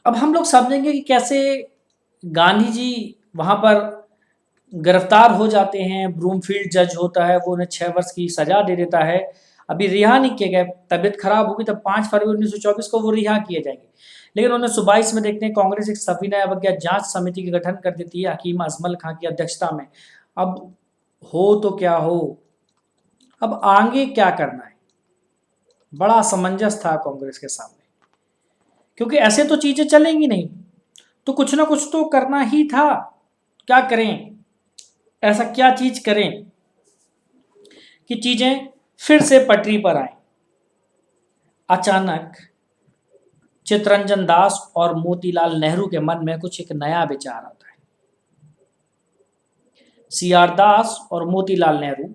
अब हम लोग समझेंगे कि कैसे गांधी जी वहाँ पर गिरफ्तार हो जाते हैं। ब्रूमफील्ड जज होता है, वो उन्हें 6 वर्ष की सज़ा दे देता है। अभी रिहा नहीं किए गए, तबीयत खराब होगी तब 5 फरवरी 1924 को वो रिहा किए जाएंगे। लेकिन 1922 में देखते हैं कांग्रेस एक सविनय अवज्ञा जांच समिति का गठन कर देती है हकीम अजमल खां की अध्यक्षता में। अब हो तो क्या हो, अब आगे क्या करना है, बड़ा असमंजस था कांग्रेस के सामने, क्योंकि ऐसे तो चीजें चलेंगी नहीं, तो कुछ ना कुछ तो करना ही था। क्या करें, ऐसा क्या चीज करें कि चीजें फिर से पटरी पर आए। अचानक चित्तरंजन दास और मोतीलाल नेहरू के मन में कुछ एक नया विचार आता है। सी आर दास और मोतीलाल नेहरू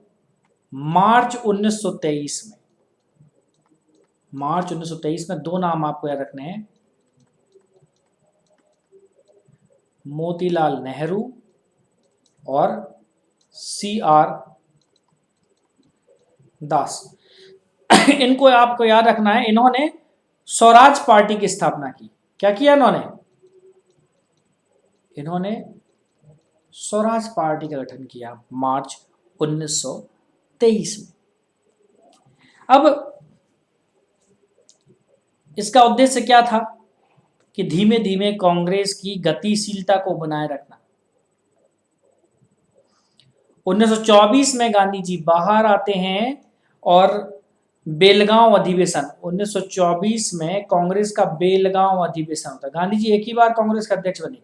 मार्च 1923 में, मार्च 1923 में दो नाम आपको याद रखने हैं, मोतीलाल नेहरू और सी आर दास। इनको आपको याद रखना है, इन्होंने स्वराज पार्टी की स्थापना की। क्या किया इन्होंने? इन्होंने स्वराज पार्टी का गठन किया मार्च 1923 में। अब इसका उद्देश्य क्या था कि धीमे धीमे कांग्रेस की गतिशीलता को बनाए रखना। 1924 में गांधी जी बाहर आते हैं और बेलगांव अधिवेशन, 1924 में कांग्रेस का बेलगांव अधिवेशन होता है। गांधी जी एक ही बार कांग्रेस के अध्यक्ष बने,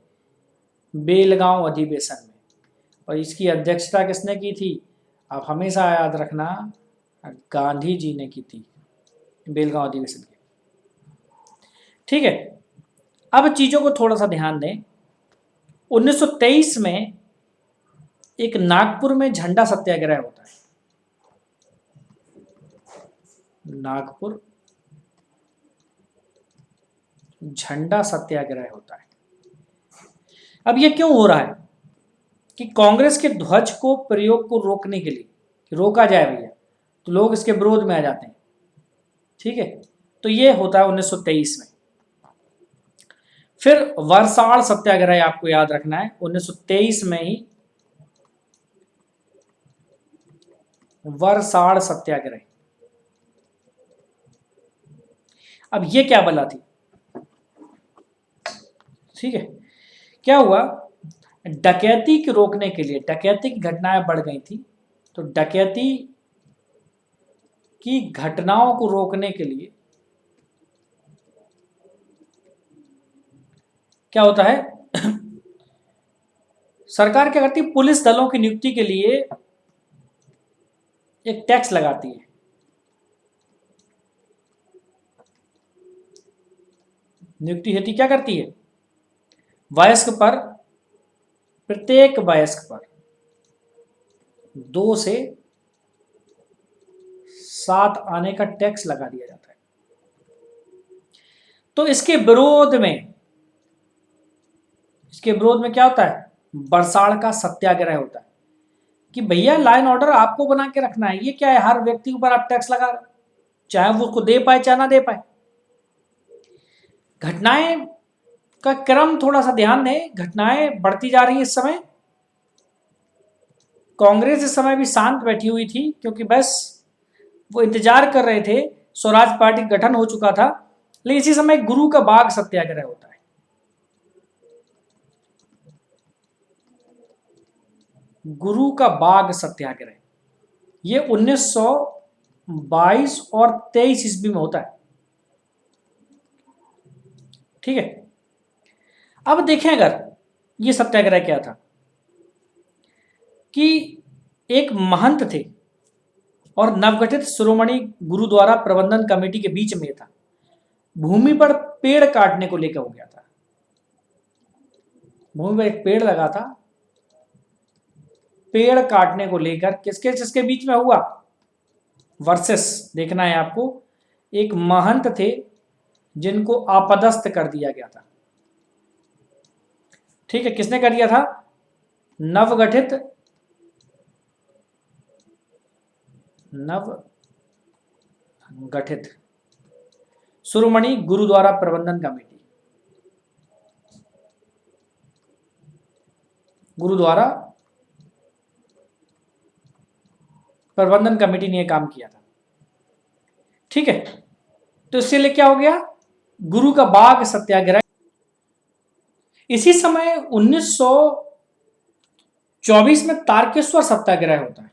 बेलगांव अधिवेशन में, और इसकी अध्यक्षता किसने की थी? आप हमेशा याद रखना, गांधी जी ने की थी बेलगांव अधिवेशन की। ठीक है, अब चीजों को थोड़ा सा ध्यान दें। 1923 में एक नागपुर में झंडा सत्याग्रह होता है। नागपुर झंडा सत्याग्रह होता है। अब ये क्यों हो रहा है कि कांग्रेस के ध्वज को प्रयोग को रोकने के लिए, रोका जाए भैया, तो लोग इसके विरोध में आ जाते हैं। ठीक है, तो ये होता है 1923 में। फिर वरसाड़ सत्याग्रह आपको याद रखना है, 1923 में ही वरसाड़ सत्याग्रह। अब ये क्या बला थी? ठीक है, क्या हुआ, डकैती को रोकने के लिए, डकैती की घटनाएं बढ़ गई थी, तो डकैती की घटनाओं को रोकने के लिए क्या होता है, सरकार क्या करती है, पुलिस दलों की नियुक्ति के लिए एक टैक्स लगाती है। नियुक्ति हेतु क्या करती है, वयस्क पर, प्रत्येक वयस्क पर 2 से 7 आने का टैक्स लगा दिया जाता है। तो इसके विरोध में, इसके विरोध में क्या होता है, बरसाड़ का सत्याग्रह होता है कि भैया लाइन ऑर्डर आपको बना के रखना है। ये क्या है, हर व्यक्ति के ऊपर आप टैक्स लगा रहे हो, चाहे वो उसको दे पाए चाहे ना दे पाए। घटनाएं का क्रम थोड़ा सा ध्यान दें, घटनाएं बढ़ती जा रही है इस समय। कांग्रेस इस समय भी शांत बैठी हुई थी, क्योंकि बस वो इंतजार कर रहे थे, स्वराज पार्टी गठन हो चुका था। लेकिन इसी समय गुरु का बाग सत्याग्रह होता है। गुरु का बाग सत्याग्रह ये 1922 और 23 ईस्वी में होता है। ठीक है, अब देखें अगर ये सत्याग्रह क्या था कि एक महंत थे और नवगठित शिरोमणि गुरुद्वारा प्रबंधन कमेटी के बीच में था। भूमि पर पेड़ काटने को लेकर हो गया था। भूमि पर एक पेड़ लगा था, पेड़ काटने को लेकर किसके किसके बीच में हुआ, वर्सेस देखना है आपको। एक महंत थे जिनको आपदस्थ कर दिया गया था। ठीक है, किसने कर दिया था, नवगठित शिरोमणि गुरुद्वारा प्रबंधन कमेटी। गुरुद्वारा प्रबंधन कमेटी ने यह काम किया था। ठीक है, तो इससे लिए क्या हो गया, गुरु का बाग सत्याग्रह। इसी समय 1924 में तारकेश्वर सत्याग्रह होता है।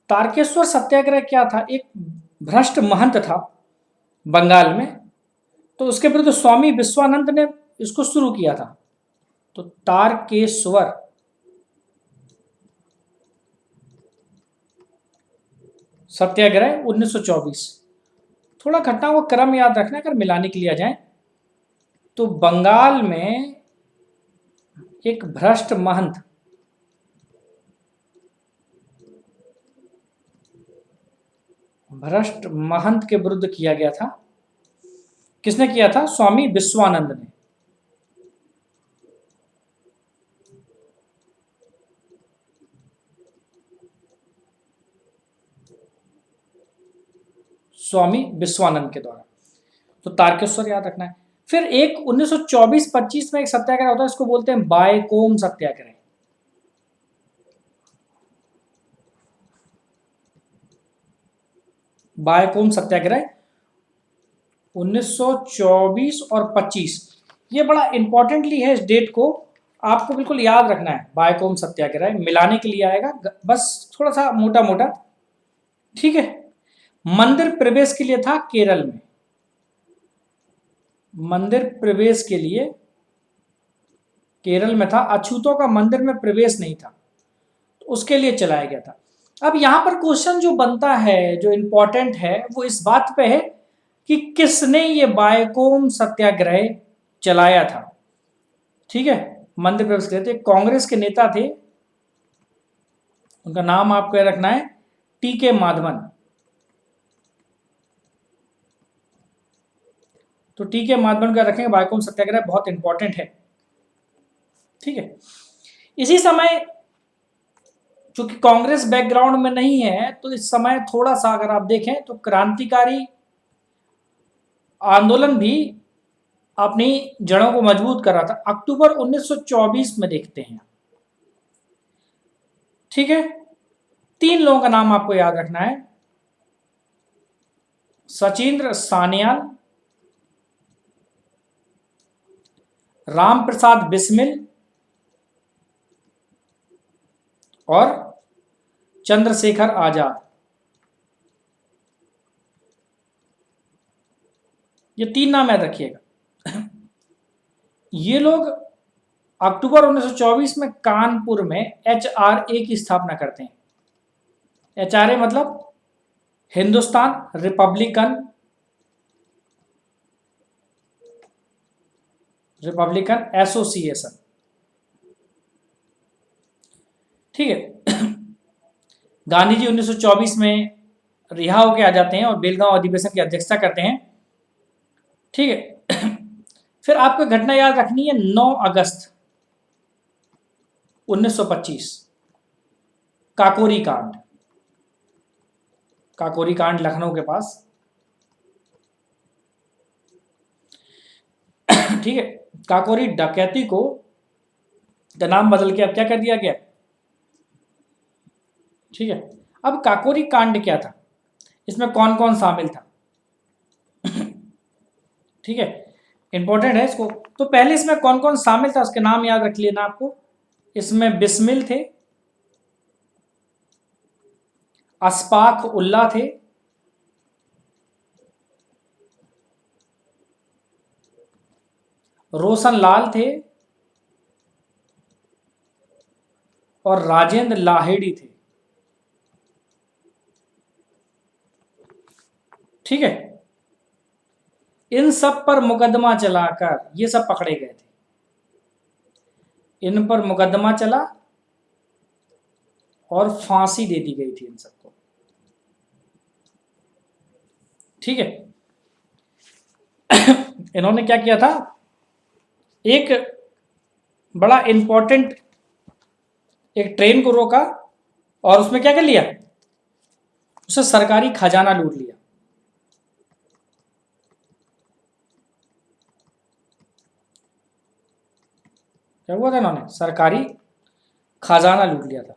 तारकेश्वर सत्याग्रह क्या था, एक भ्रष्ट महंत था बंगाल में, तो उसके विरुद्ध स्वामी विश्वानंद ने इसको शुरू किया था। तो तारकेश्वर सत्याग्रह 1924। थोड़ा घटना को क्रम याद रखना, अगर मिलाने के लिए आ जाए तो बंगाल में एक भ्रष्ट महंत के विरुद्ध किया गया था। किसने किया था, स्वामी विश्वानंद ने। स्वामी विश्वानंद के द्वारा। तो तारकेश्वर याद रखना है। फिर एक 1924-25 में एक सत्याग्रह होता है, इसको बोलते हैं बायकोम सत्याग्रह। बायकोम सत्याग्रह 1924 और 25, ये बड़ा इंपॉर्टेंटली है, इस डेट को आपको बिल्कुल याद रखना है। बायकोम सत्याग्रह मिलाने के लिए आएगा, बस थोड़ा सा मोटा मोटा। ठीक है, मंदिर प्रवेश के लिए था केरल में, मंदिर प्रवेश के लिए केरल में था, अछूतों का मंदिर में प्रवेश नहीं था, तो उसके लिए चलाया गया था। अब यहां पर क्वेश्चन जो बनता है, जो इंपॉर्टेंट है, वो इस बात पे है कि किसने ये बायकोम सत्याग्रह चलाया था। ठीक है, मंदिर प्रवेश के लिए कांग्रेस के नेता थे, उनका नाम आपको याद रखना है, टी.के. माधवन। तो टी.के. माधवन का रखेंगे, बायकोम सत्याग्रह बहुत इंपॉर्टेंट है। ठीक है, इसी समय चूंकि कांग्रेस बैकग्राउंड में नहीं है, तो इस समय थोड़ा सा अगर आप देखें तो क्रांतिकारी आंदोलन भी अपनी जड़ों को मजबूत कर रहा था। अक्टूबर 1924 में देखते हैं। ठीक है, 3 लोगों का नाम आपको याद रखना है, सचिंद्र सान्याल, राम प्रसाद बिस्मिल और चंद्रशेखर आजाद। ये 3 नाम याद रखिएगा। ये लोग अक्टूबर 1924 में कानपुर में एचआरए की स्थापना करते हैं। एचआरए मतलब हिंदुस्तान रिपब्लिकन एसोसिएशन। ठीक है, गांधी जी 1924 में रिहा होकर आ जाते हैं और बेलगांव अधिवेशन की अध्यक्षता करते हैं। ठीक है, फिर आपको घटना याद रखनी है, 9 अगस्त 1925 काकोरी कांड। काकोरी कांड लखनऊ के पास। ठीक है, काकोरी डकैती को नाम बदल के अब क्या कर दिया गया। ठीक है, अब काकोरी कांड क्या था, इसमें कौन कौन शामिल था। ठीक है, इंपॉर्टेंट है इसको। तो पहले इसमें कौन कौन शामिल था उसके नाम याद रख लेना आपको। इसमें बिस्मिल थे, अशफाक उल्ला थे, रोशन लाल थे और राजेंद्र लाहेड़ी थे। ठीक है, इन सब पर मुकदमा चलाकर ये सब पकड़े गए थे। इन पर मुकदमा चला और फांसी दे दी गई थी इन सबको। ठीक है, इन्होंने क्या किया था, एक बड़ा इंपॉर्टेंट एक ट्रेन को रोका और उसमें क्या कर लिया, उसे सरकारी खजाना लूट लिया। क्या हुआ था, इन्होंने सरकारी खजाना लूट लिया था।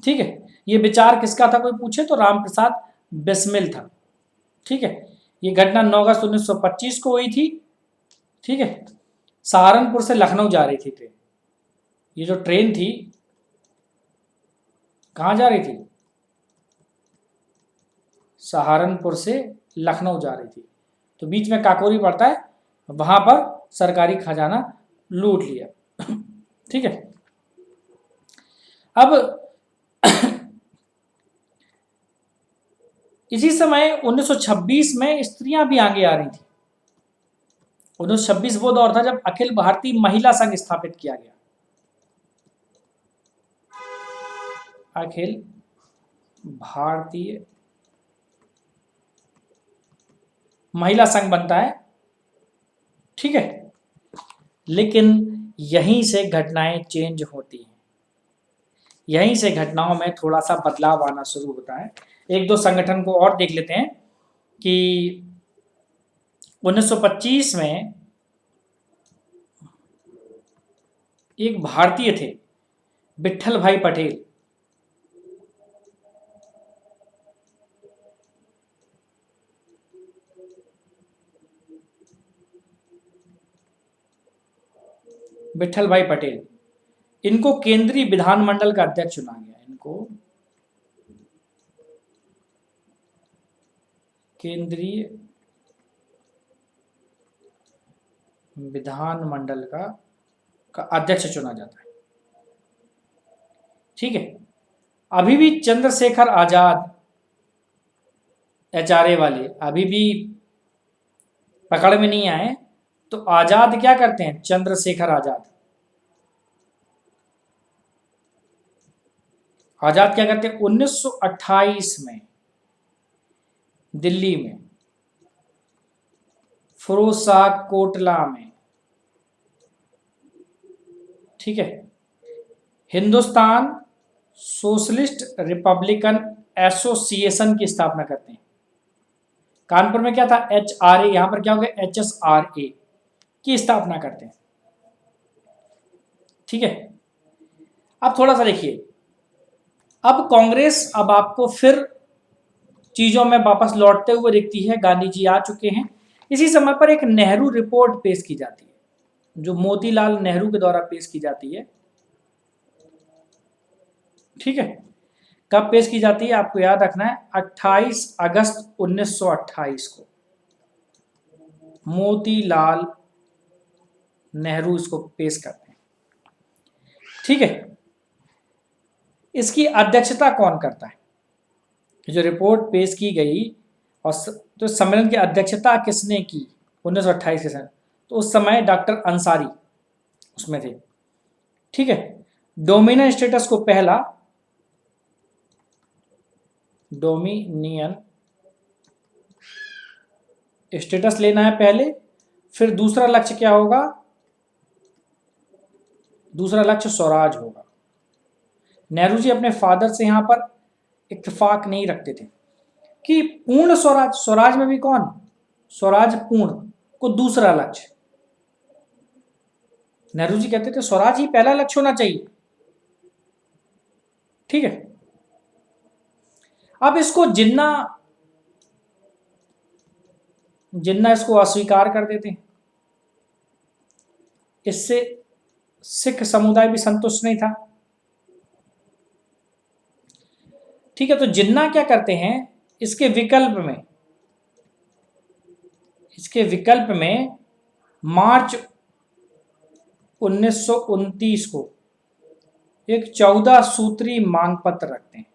ठीक है, ये विचार किसका था कोई पूछे तो रामप्रसाद बिस्मिल था। ठीक है, ये घटना 9 अगस्त 1925 को हुई थी। ठीक है, सहारनपुर से लखनऊ जा रही थी ट्रेन। ये जो ट्रेन थी कहाँ जा रही थी? सहारनपुर से लखनऊ जा रही थी। तो बीच में काकोरी पड़ता है, वहां पर सरकारी खजाना लूट लिया। ठीक है, अब इसी समय 1926 में स्त्रियां भी आगे आ रही थी। 1926 वो दौर था जब अखिल भारतीय महिला संघ स्थापित किया गया। अखिल भारतीय महिला संघ बनता है। ठीक है, लेकिन यहीं से घटनाएं चेंज होती हैं, यहीं से घटनाओं में थोड़ा सा बदलाव आना शुरू होता है। एक दो संगठन को और देख लेते हैं कि 1925 में एक भारतीय थे विट्ठल भाई पटेल। विट्ठल भाई पटेल, इनको केंद्रीय विधानमंडल का अध्यक्ष चुना गया। इनको केंद्रीय विधानमंडल का अध्यक्ष चुना जाता है। ठीक है, अभी भी चंद्रशेखर आजाद एचआरए वाले अभी भी पकड़ में नहीं आए, तो आजाद क्या करते हैं? चंद्रशेखर आजाद आजाद क्या करते हैं? 1928 में दिल्ली में फिरोज शाह कोटला में, ठीक है, हिंदुस्तान सोशलिस्ट रिपब्लिकन एसोसिएशन की स्थापना करते हैं। कानपुर में क्या था? एचआरए, यहां पर क्या हो गया? एचएसआरए की स्थापना करते हैं। ठीक है, अब थोड़ा सा देखिए, अब कांग्रेस अब आपको फिर चीजों में वापस लौटते हुए दिखती है। गांधी जी आ चुके हैं। इसी समय पर एक नेहरू रिपोर्ट पेश की जाती है, जो मोतीलाल नेहरू के द्वारा पेश की जाती है। ठीक है, कब पेश की जाती है आपको याद रखना है, 28 अगस्त 1928 को मोतीलाल नेहरू इसको पेश करते हैं। ठीक है, इसकी अध्यक्षता कौन करता है? जो रिपोर्ट पेश की गई और तो सम्मेलन की अध्यक्षता किसने की 1928 के समय? तो उस समय डॉक्टर अंसारी उसमें थे। ठीक है, डोमिनियन स्टेटस को पहला, डोमिनियन स्टेटस लेना है पहले, फिर दूसरा लक्ष्य क्या होगा? दूसरा लक्ष्य स्वराज होगा। नेहरू जी अपने फादर से यहां पर इत्तेफाक नहीं रखते थे कि पूर्ण स्वराज, स्वराज में भी कौन? स्वराज पूर्ण को दूसरा लक्ष्य। नेहरू जी कहते थे स्वराज ही पहला लक्ष्य होना चाहिए। ठीक है, अब इसको जिन्ना जिन्ना इसको अस्वीकार कर देते हैं। इससे सिख समुदाय भी संतुष्ट नहीं था। ठीक है, तो जिन्ना क्या करते हैं? इसके विकल्प में मार्च 1929 को एक 14 सूत्री मांग पत्र रखते हैं।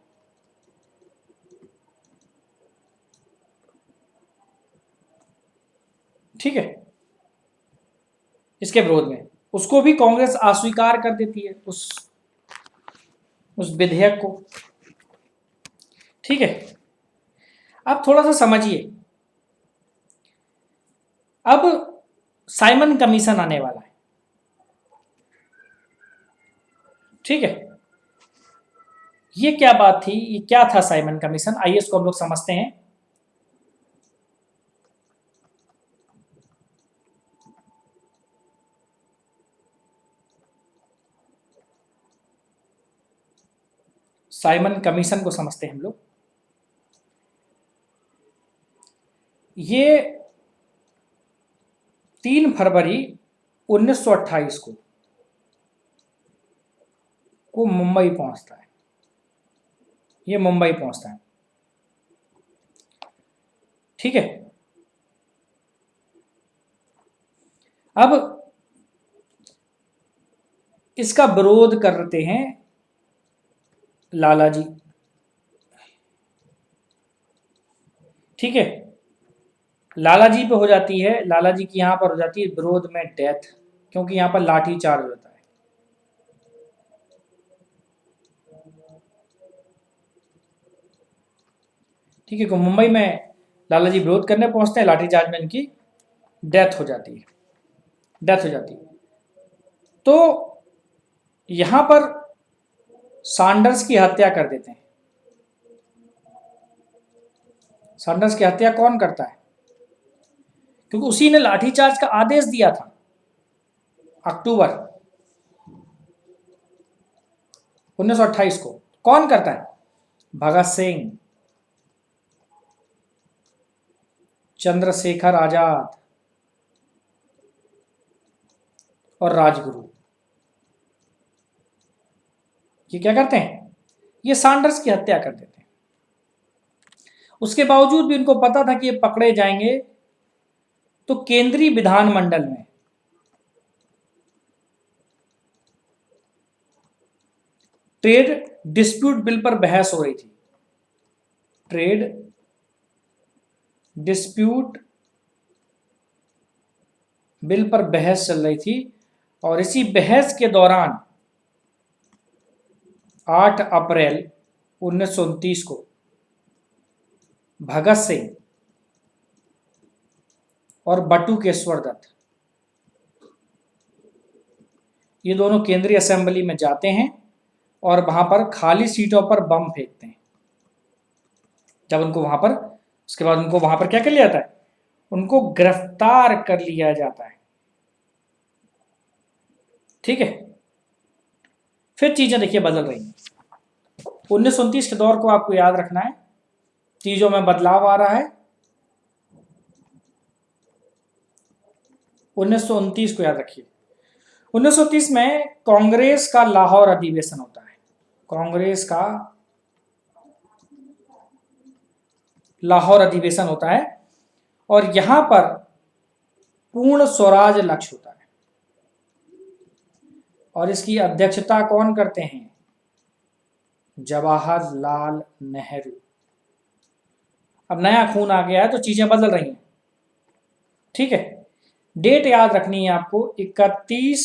ठीक है, इसके विरोध में उसको भी कांग्रेस अस्वीकार कर देती है, उस विधेयक को। ठीक है, अब थोड़ा सा समझिए, अब साइमन कमीशन आने वाला है। ठीक है, ये क्या बात थी, ये क्या था साइमन कमीशन? आइए इसको हम लोग समझते हैं। साइमन कमीशन को समझते हैं हम लोग। ये 3 फरवरी 1928 को मुंबई पहुंचता है। ये मुंबई पहुंचता है, ठीक है। अब इसका विरोध करते हैं लाला जी, ठीक है। लाला जी पे हो जाती है, लाला जी की यहां पर हो जाती है विरोध में डेथ, क्योंकि यहां पर लाठी चार्ज होता है। ठीक है, तो मुंबई में लाला जी विरोध करने पहुंचते हैं, लाठीचार्ज में इनकी डेथ हो जाती है, डेथ हो जाती है। तो यहां पर सैंडर्स की हत्या कर देते हैं। सैंडर्स की हत्या कौन करता है? क्योंकि उसी ने लाठीचार्ज का आदेश दिया था, अक्टूबर 1928 को। कौन करता है? भगत सिंह, चंद्रशेखर आजाद और राजगुरु। ये क्या करते हैं? ये सैंडर्स की हत्या कर देते हैं। उसके बावजूद भी इनको पता था कि ये पकड़े जाएंगे, तो केंद्रीय विधानमंडल में ट्रेड डिस्प्यूट बिल पर बहस हो रही थी। ट्रेड डिस्प्यूट बिल पर बहस चल रही थी, और इसी बहस के दौरान 8 अप्रैल 1929 को भगत सिंह और बटुकेश्वर दत्त ये दोनों केंद्रीय असेंबली में जाते हैं और वहां पर खाली सीटों पर बम फेंकते हैं। जब उनको वहां पर, उसके बाद उनको वहां पर क्या कर लिया जाता है? उनको गिरफ्तार कर लिया जाता है, ठीक है। फिर चीजें देखिए बदल रही हैं। 1929 के दौर को आपको याद रखना है, चीजों में बदलाव आ रहा है। 1929 को याद रखिए। 1930 में कांग्रेस का लाहौर अधिवेशन होता है। कांग्रेस का लाहौर अधिवेशन होता है, और यहां पर पूर्ण स्वराज लक्ष्य होता है, और इसकी अध्यक्षता कौन करते हैं? जवाहरलाल नेहरू। अब नया खून आ गया है तो चीजें बदल रही हैं, ठीक है। डेट याद रखनी है आपको, 31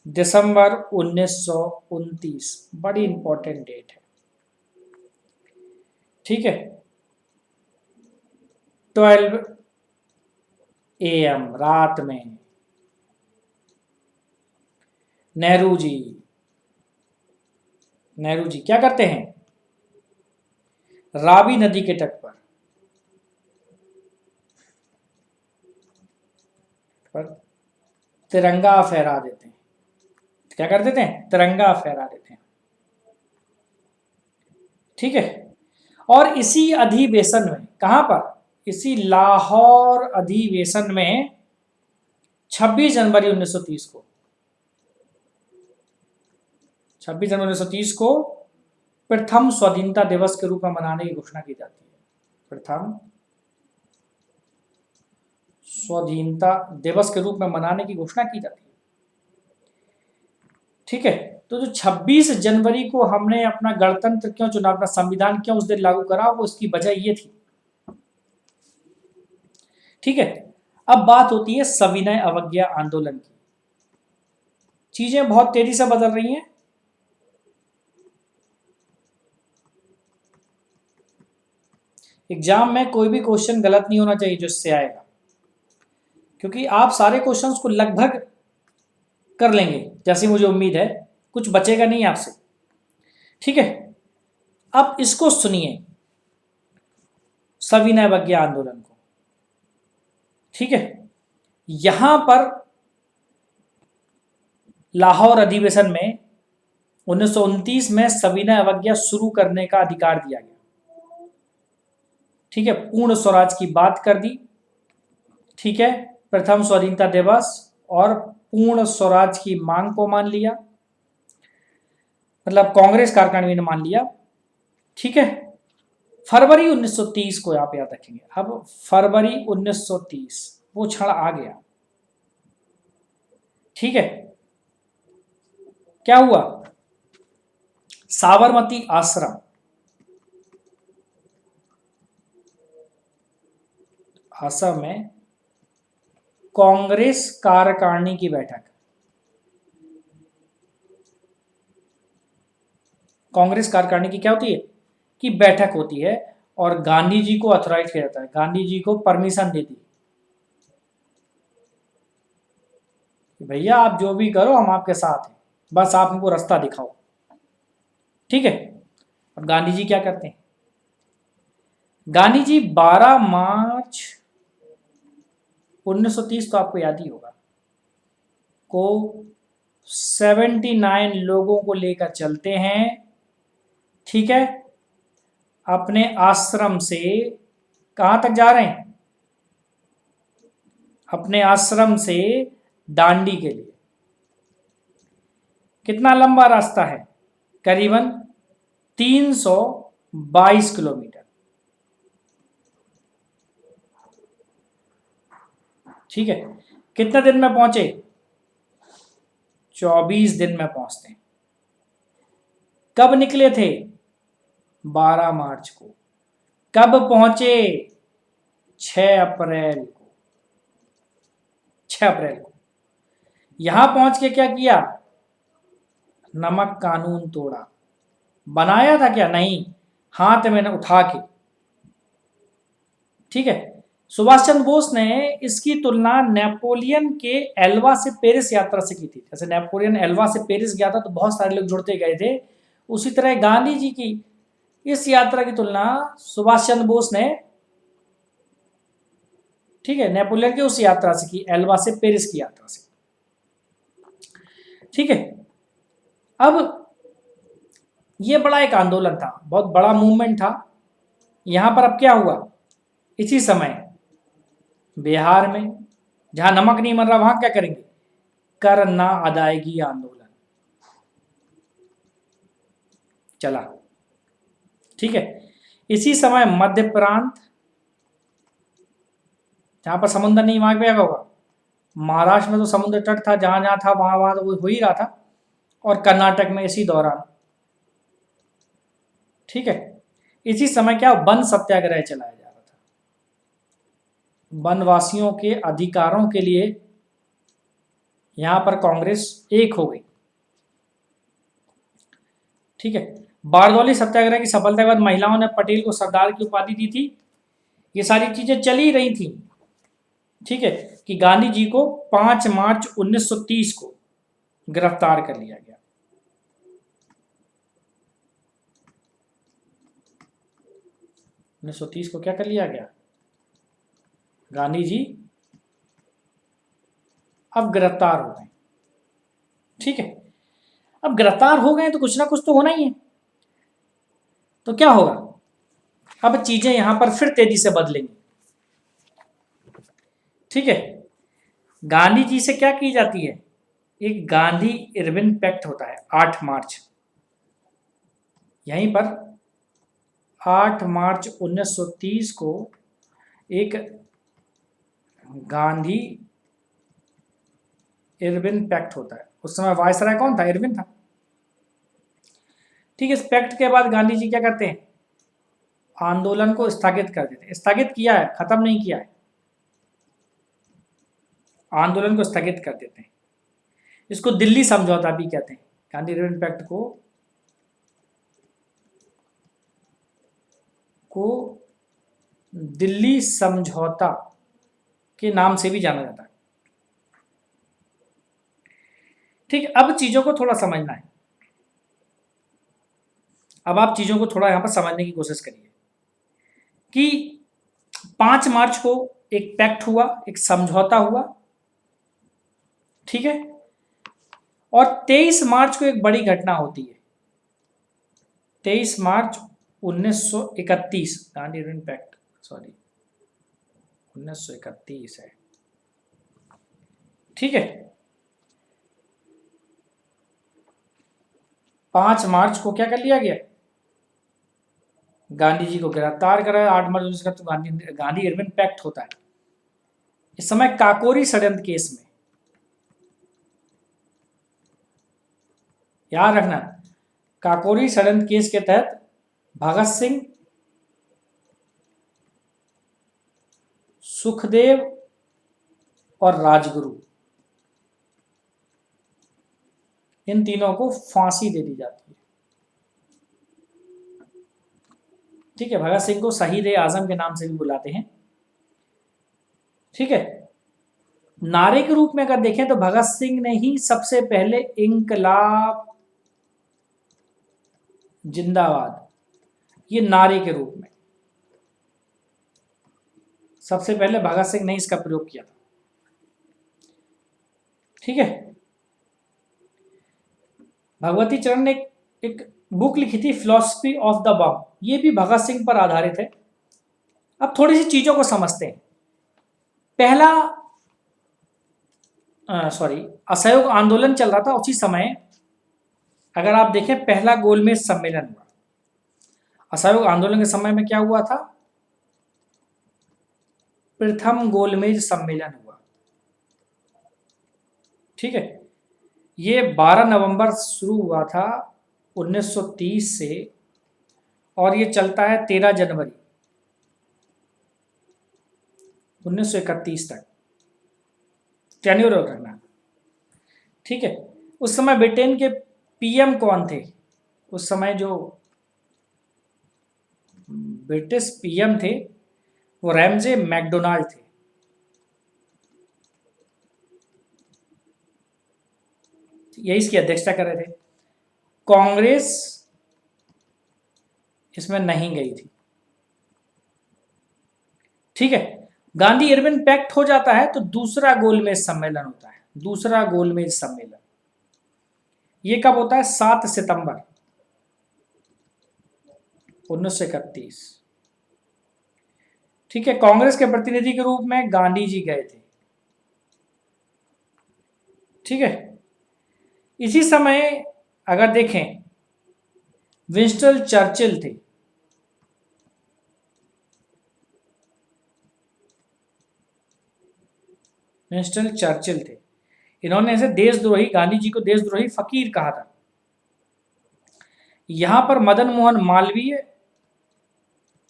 दिसंबर 1929, बड़ी इंपॉर्टेंट डेट है, ठीक है। 12 AM रात में नेहरू जी क्या करते हैं? रावी नदी के तट पर तिरंगा फहरा देते हैं। क्या कर देते हैं? तिरंगा फहरा देते हैं, ठीक है। और इसी अधिवेशन में, कहां पर? इसी लाहौर अधिवेशन में 26 जनवरी 1930 को, 26 जनवरी 1930 को प्रथम स्वाधीनता दिवस के रूप में मनाने की घोषणा की जाती है। प्रथम स्वाधीनता दिवस के रूप में मनाने की घोषणा की जाती है, ठीक है। तो जो 26 जनवरी को हमने अपना गणतंत्र क्यों चुना, अपना संविधान क्यों उस दिन लागू करा, वो उसकी वजह ये थी, ठीक है। अब बात होती है सविनय अवज्ञा आंदोलन की। चीजें बहुत तेजी से बदल रही हैं। एग्जाम में कोई भी क्वेश्चन गलत नहीं होना चाहिए जो इससे आएगा, क्योंकि आप सारे क्वेश्चंस को लगभग कर लेंगे जैसी मुझे उम्मीद है, कुछ बचेगा नहीं आपसे, ठीक है। अब इसको सुनिए, सविनय अवज्ञा आंदोलन को, ठीक है। यहां पर लाहौर अधिवेशन में 1929 में सविनय अवज्ञा शुरू करने का अधिकार दिया गया। ठीक है, पूर्ण स्वराज की बात कर दी। ठीक है, प्रथम स्वाधीनता दिवस और पूर्ण स्वराज की मांग को मान लिया, मतलब कांग्रेस कार्यकारिणी ने मान लिया। ठीक है, फरवरी 1930 को आप याद रखेंगे। अब फरवरी 1930 वो क्षण आ गया। ठीक है, क्या हुआ? साबरमती आश्रम, असम में कांग्रेस कार्यकारिणी की बैठक, कांग्रेस कार्यकारिणी की क्या होती है कि बैठक होती है, और गांधी जी को अथॉराइज किया जाता है, गांधी जी को परमिशन देती है, भैया आप जो भी करो हम आपके साथ हैं, बस आप हमको रास्ता दिखाओ। ठीक है, अब गांधी जी क्या करते हैं? गांधी जी 12 मार्च 1930 तो आपको याद ही होगा, को 79 लोगों को लेकर चलते हैं। ठीक है, अपने आश्रम से कहां तक जा रहे हैं? अपने आश्रम से दांडी के लिए। कितना लंबा रास्ता है? करीबन 322 किलोमीटर। ठीक है, कितने दिन में पहुंचे? 24 दिन में पहुंचते हैं। कब निकले थे? 12 मार्च को। कब पहुंचे? 6 अप्रैल को। 6 अप्रैल को यहां पहुंच के क्या किया? नमक कानून तोड़ा। बनाया था क्या? नहीं, हाथ में उठा के। ठीक है, सुभाष चंद्र बोस ने इसकी तुलना नेपोलियन के एल्वा से पेरिस यात्रा से की थी। जैसे नेपोलियन एल्वा से पेरिस गया था तो बहुत सारे लोग जुड़ते गए थे, उसी तरह गांधी जी की इस यात्रा की तुलना सुभाष चंद्र बोस ने, ठीक है, नेपोलियन की उस यात्रा से की, एल्वा से पेरिस की यात्रा से। ठीक है, अब ये बड़ा एक आंदोलन था, बहुत बड़ा मूवमेंट था। यहां पर अब क्या हुआ? इसी समय बिहार में जहां नमक नहीं मिल रहा वहां क्या करेंगे? कर ना अदायगी आंदोलन चला। ठीक है, इसी समय मध्य प्रांत, जहां पर समुद्र नहीं वहां क्या होगा? महाराष्ट्र में तो समुद्र तट था, जहां जहां था वहां वहां तो वो हो ही रहा था, और कर्नाटक में इसी दौरान। ठीक है, इसी समय क्या वन सत्याग्रह चलाया जा रहा था, वनवासियों के अधिकारों के लिए। यहां पर कांग्रेस एक हो गई। ठीक है, बारदौली सत्याग्रह की सफलता के बाद महिलाओं ने पटेल को सरदार की उपाधि दी थी। ये सारी चीजें चली रही थी। ठीक है, कि गांधी जी को 5 मार्च 1930 को गिरफ्तार कर लिया गया। 1930 को क्या कर लिया गया? गांधी जी अब गिरफ्तार हो गए। ठीक है, अब गिरफ्तार हो गए तो कुछ ना कुछ तो होना ही है। तो क्या होगा? अब चीजें यहां पर फिर तेजी से बदलेंगी। ठीक है, गांधी जी से क्या की जाती है? एक गांधी इरविन पैक्ट होता है 8 मार्च। यहीं पर 8 मार्च 1930 को एक गांधी इरविन पैक्ट होता है। उस समय वायसराय कौन था? इरविन था। ठीक है, इस पैक्ट के बाद गांधी जी क्या करते हैं? आंदोलन को स्थगित कर देते हैं। स्थगित किया है, खत्म नहीं किया है, आंदोलन को स्थगित कर देते हैं। इसको दिल्ली समझौता भी कहते हैं। गांधी इरविन पैक्ट को दिल्ली समझौता के नाम से भी जाना जाता है। ठीक है, अब चीजों को थोड़ा समझना है। अब आप चीजों को थोड़ा यहां पर समझने की कोशिश करिए कि 5 मार्च को एक पैक्ट हुआ, एक समझौता हुआ। ठीक है, और 23 मार्च को एक बड़ी घटना होती है, 23 मार्च 1931, गांधी अर्बन पैक्ट, सॉरी 1931 है, ठीक है। 5 मार्च को क्या कर लिया गया, गांधी जी को गिरफ्तार करा। 8 मार्च 1931 तो गांधी अर्बन पैक्ट होता है। इस समय काकोरी षड्यंत्र केस में याद रखना, काकोरी षड्यंत्र केस के तहत भगत सिंह, सुखदेव और राजगुरु, इन तीनों को फांसी दे दी जाती है, ठीक है। भगत सिंह को शहीद ए आजम के नाम से भी बुलाते हैं, ठीक है। नारे के रूप में अगर देखें तो भगत सिंह ने ही सबसे पहले इंकलाब जिंदाबाद, ये नारे के रूप में सबसे पहले भगत सिंह ने इसका प्रयोग किया था, ठीक है। भगवती चरण ने एक बुक लिखी थी फिलॉसफी ऑफ द बम, ये भी भगत सिंह पर आधारित है। अब थोड़ी सी चीजों को समझते हैं। पहला असहयोग आंदोलन चल रहा था उसी समय, अगर आप देखें पहला गोलमेज सम्मेलन हुआ। असहयोग आंदोलन के समय में क्या हुआ था, प्रथम गोलमेज सम्मेलन हुआ, ठीक है। ये 12 नवंबर शुरू हुआ था 1930 से, और ये चलता है 13 जनवरी 1931 तक, टेन्योर रखना, ठीक है। उस समय ब्रिटेन के पीएम कौन थे, उस समय जो ब्रिटिश पीएम थे वो रैमजे मैकडोनाल्ड थे, यही इसकी अध्यक्षता कर रहे थे। कांग्रेस इसमें नहीं गई थी, ठीक है। गांधी अर्बन पैक्ट हो जाता है तो दूसरा गोलमेज सम्मेलन होता है, दूसरा गोलमेज सम्मेलन ये कब होता है, 7 सितंबर 1931, ठीक है। कांग्रेस के प्रतिनिधि के रूप में गांधी जी गए थे, ठीक है। इसी समय अगर देखें विंस्टन चर्चिल थे, विंस्टन चर्चिल थे, इन्होंने इसे देशद्रोही, गांधी जी को देशद्रोही फकीर कहा था। यहां पर मदन मोहन मालवीय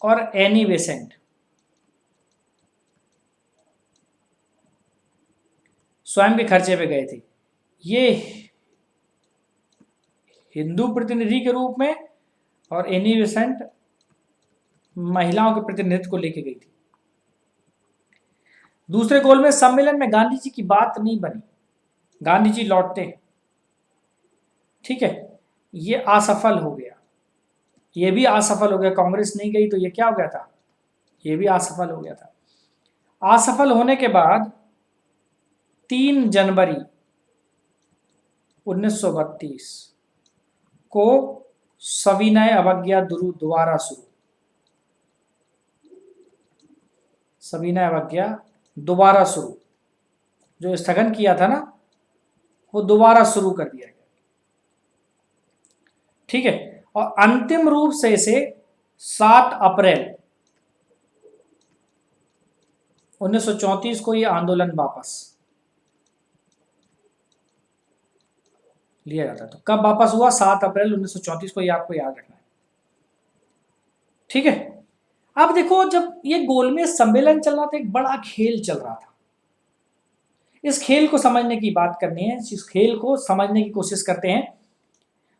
और एनी बेसेंट स्वयं के खर्चे पे गए थे, ये हिंदू प्रतिनिधि के रूप में, और एनी बेसेंट महिलाओं के प्रतिनिधित्व को लेके गई थी। दूसरे गोलमेज सम्मेलन में गांधी जी की बात नहीं बनी, गांधी जी लौटते हैं, ठीक है। ये असफल हो गया, ये भी असफल हो गया, कांग्रेस नहीं गई तो ये क्या हो गया था, ये भी असफल हो गया था। असफल होने के बाद 3 जनवरी 1932 को सविनय अवज्ञा दोबारा शुरू, सविनय अवज्ञा दोबारा शुरू, जो स्थगन किया था ना वो दोबारा शुरू कर दिया गया, ठीक है। और अंतिम रूप से इसे 7 अप्रैल 1934 को ये आंदोलन वापस लिया जाता है। तो कब वापस हुआ, 7 अप्रैल 1934 को, ये आपको याद रखना है, ठीक है। अब देखो जब ये गोलमेज सम्मेलन चल रहा था, एक बड़ा खेल चल रहा था, इस खेल को समझने की बात करनी है, इस खेल को समझने की कोशिश करते हैं।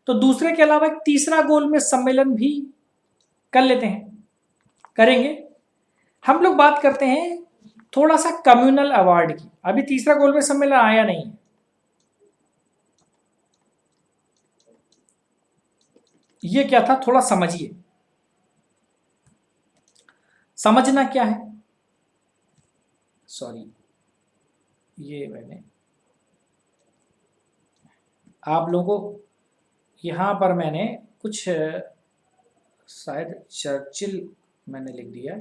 तो दूसरे के अलावा एक तीसरा गोलमेज सम्मेलन भी कर लेते हैं, करेंगे। हम लोग बात करते हैं थोड़ा सा कम्युनल अवार्ड की, अभी तीसरा गोलमेज सम्मेलन आया नहीं है, ये क्या था थोड़ा समझिए। समझना क्या है, सॉरी ये मैंने आप लोगों को यहाँ पर मैंने कुछ शायद चर्चिल मैंने लिख दिया।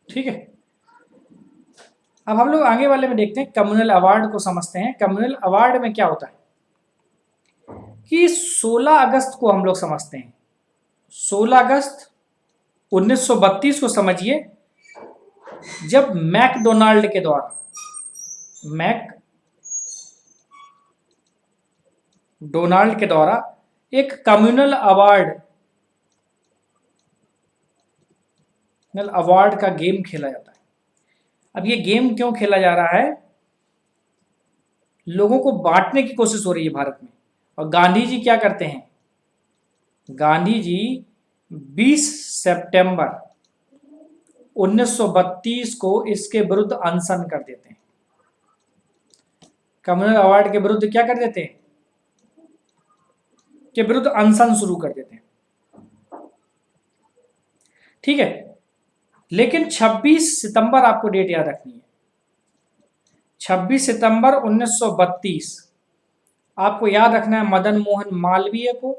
ठीक है, अब हम लोग आगे वाले में देखते हैं, कम्युनल अवार्ड को समझते हैं। कम्युनल अवार्ड में क्या होता है कि 16 अगस्त को हम लोग समझते हैं। 16 अगस्त 1932 को समझिए, जब मैकडोनाल्ड के द्वारा, मैकडोनाल्ड के द्वारा एक कम्युनल अवार्ड का गेम खेला जाता है। अब ये गेम क्यों खेला जा रहा है? लोगों को बांटने की कोशिश हो रही है भारत में। और गांधी जी क्या करते हैं? गांधी जी 20 सितंबर 1932 को इसके विरुद्ध अनशन कर देते हैं। कम्युनल अवार्ड के विरुद्ध क्या कर देते हैं? के विरुद्ध अनशन शुरू कर देते हैं। ठीक है, लेकिन 26 सितंबर आपको डेट याद रखनी है। 26 सितंबर 1932 आपको याद रखना है। मदन मोहन मालवीय को,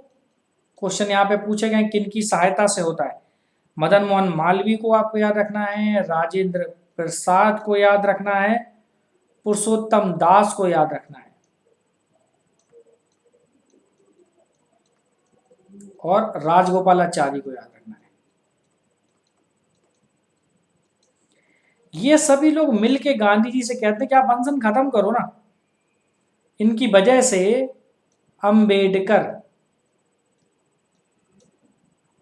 क्वेश्चन यहाँ पे पूछे गए किन की सहायता से होता है। मदन मोहन मालवीय को आपको याद रखना है, राजेंद्र प्रसाद को याद रखना है, पुरुषोत्तम दास को याद रखना है, और राजगोपालाचारी को याद रखना है। ये सभी लोग मिलके गांधी जी से कहते हैं कि आप अनशन खत्म करो ना। इनकी वजह से अंबेडकर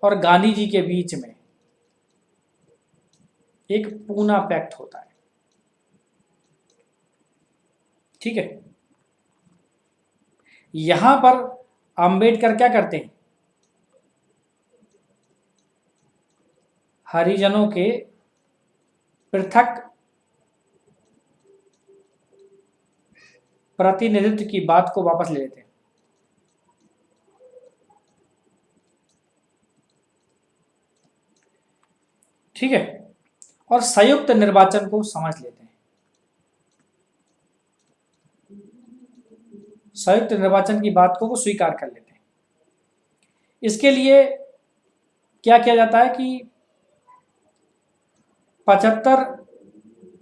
और गांधी जी के बीच में एक पूना पैक्ट होता है। ठीक है, यहां पर अंबेडकर क्या करते हैं? हरिजनों के पृथक प्रतिनिधित्व की बात को वापस ले लेते हैं। ठीक है, और संयुक्त निर्वाचन को समझ लेते हैं। संयुक्त निर्वाचन की बात को वो स्वीकार कर लेते हैं। इसके लिए क्या किया जाता है कि 75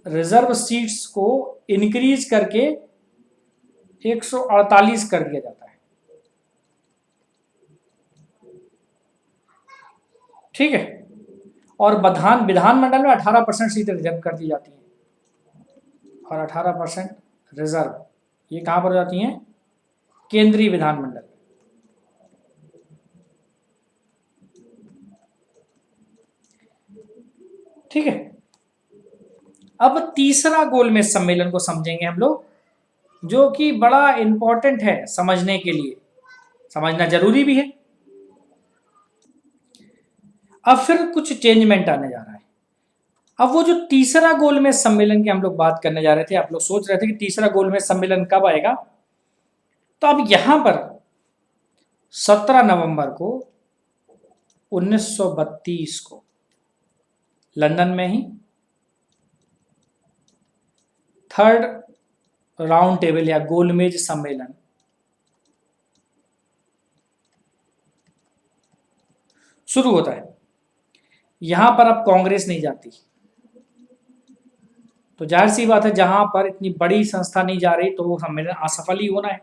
रिजर्व सीट्स को इंक्रीज करके 148 कर दिया जाता है। ठीक है, और विधानमंडल में 18% सीटें रिजर्व कर दी जाती हैं, और 18% रिजर्व ये कहां पर हो जाती हैं? केंद्रीय विधानमंडल। ठीक है, अब तीसरा गोलमेज सम्मेलन को समझेंगे हम लोग, जो कि बड़ा इंपॉर्टेंट है समझने के लिए, समझना जरूरी भी है। अब फिर कुछ चेंजमेंट आने जा रहा है। अब वो जो तीसरा गोलमेज सम्मेलन की हम लोग बात करने जा रहे थे, आप लोग सोच रहे थे कि तीसरा गोलमेज सम्मेलन कब आएगा, तो अब यहां पर 17 नवंबर को 1932 को लंदन में ही थर्ड राउंड टेबल या गोलमेज सम्मेलन शुरू होता है। यहां पर अब कांग्रेस नहीं जाती, तो जाहिर सी बात है जहां पर इतनी बड़ी संस्था नहीं जा रही तो वो सम्मेलन असफल ही होना है।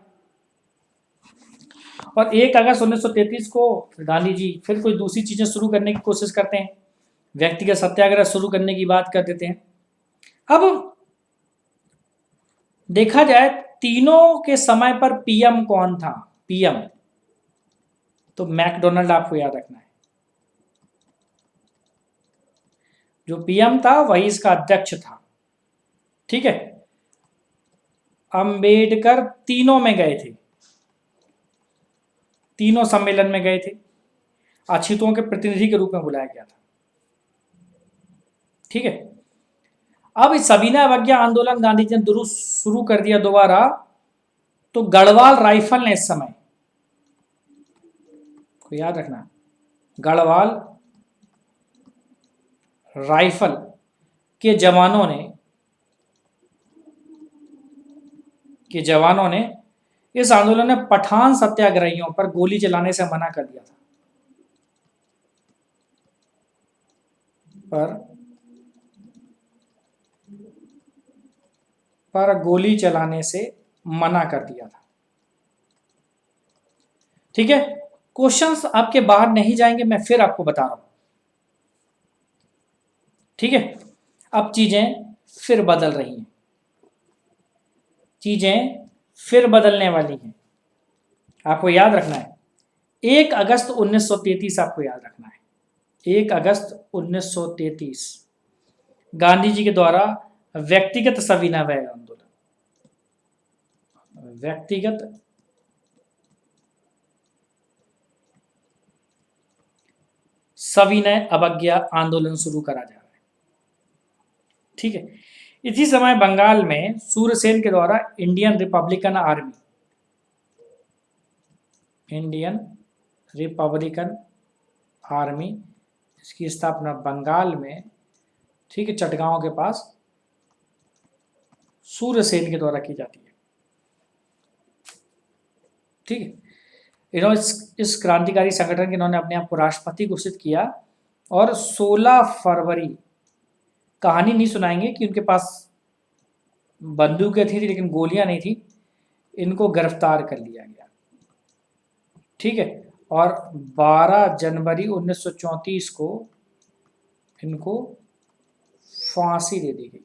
और 1 अगस्त 1933 को गांधी जी फिर कोई दूसरी चीजें शुरू करने की कोशिश करते हैं, व्यक्तिगत सत्याग्रह शुरू करने की बात कर देते हैं। अब देखा जाए तीनों के समय पर पीएम कौन था? पीएम तो मैकडोनाल्ड आपको याद रखना है। जो पीएम था वही इसका अध्यक्ष था। ठीक है, अंबेडकर तीनों में गए थे, तीनों सम्मेलन में गए थे, अछूतों के प्रतिनिधि के रूप में बुलाया गया था। ठीक है, अब इस सविनय अवज्ञा आंदोलन गांधी जी ने शुरू कर दिया दोबारा, तो गढ़वाल राइफल ने इस समय आपको याद रखना है, गढ़वाल राइफल के जवानों ने इस आंदोलन में पठान सत्याग्रहियों पर गोली चलाने से मना कर दिया था। पर गोली चलाने से मना कर दिया था। ठीक है, क्वेश्चंस आपके बाहर नहीं जाएंगे, मैं फिर आपको बता रहा हूं। ठीक है, अब चीजें फिर बदल रही हैं, चीजें फिर बदलने वाली हैं। आपको याद रखना है 1 अगस्त 1933, आपको याद रखना है 1 अगस्त 1933 गांधी जी के द्वारा व्यक्तिगत सविनय आंदोलन, व्यक्तिगत सविनय अवज्ञा आंदोलन शुरू करा जा रहा है। ठीक है, इसी समय बंगाल में सूर्यसेन के द्वारा इंडियन रिपब्लिकन आर्मी इसकी स्थापना बंगाल में, ठीक है, चटगांव के पास सूर्यसेन के द्वारा की जाती है। ठीक है, इन्होंने इस क्रांतिकारी संगठन के इन्होंने अपने आप को राष्ट्रपति घोषित किया और 16 फरवरी, कहानी नहीं सुनाएंगे कि उनके पास बंदूकें थी लेकिन गोलियां नहीं थी, इनको गिरफ्तार कर लिया गया। ठीक है, और 12 जनवरी 1934 को इनको फांसी दे दी गई।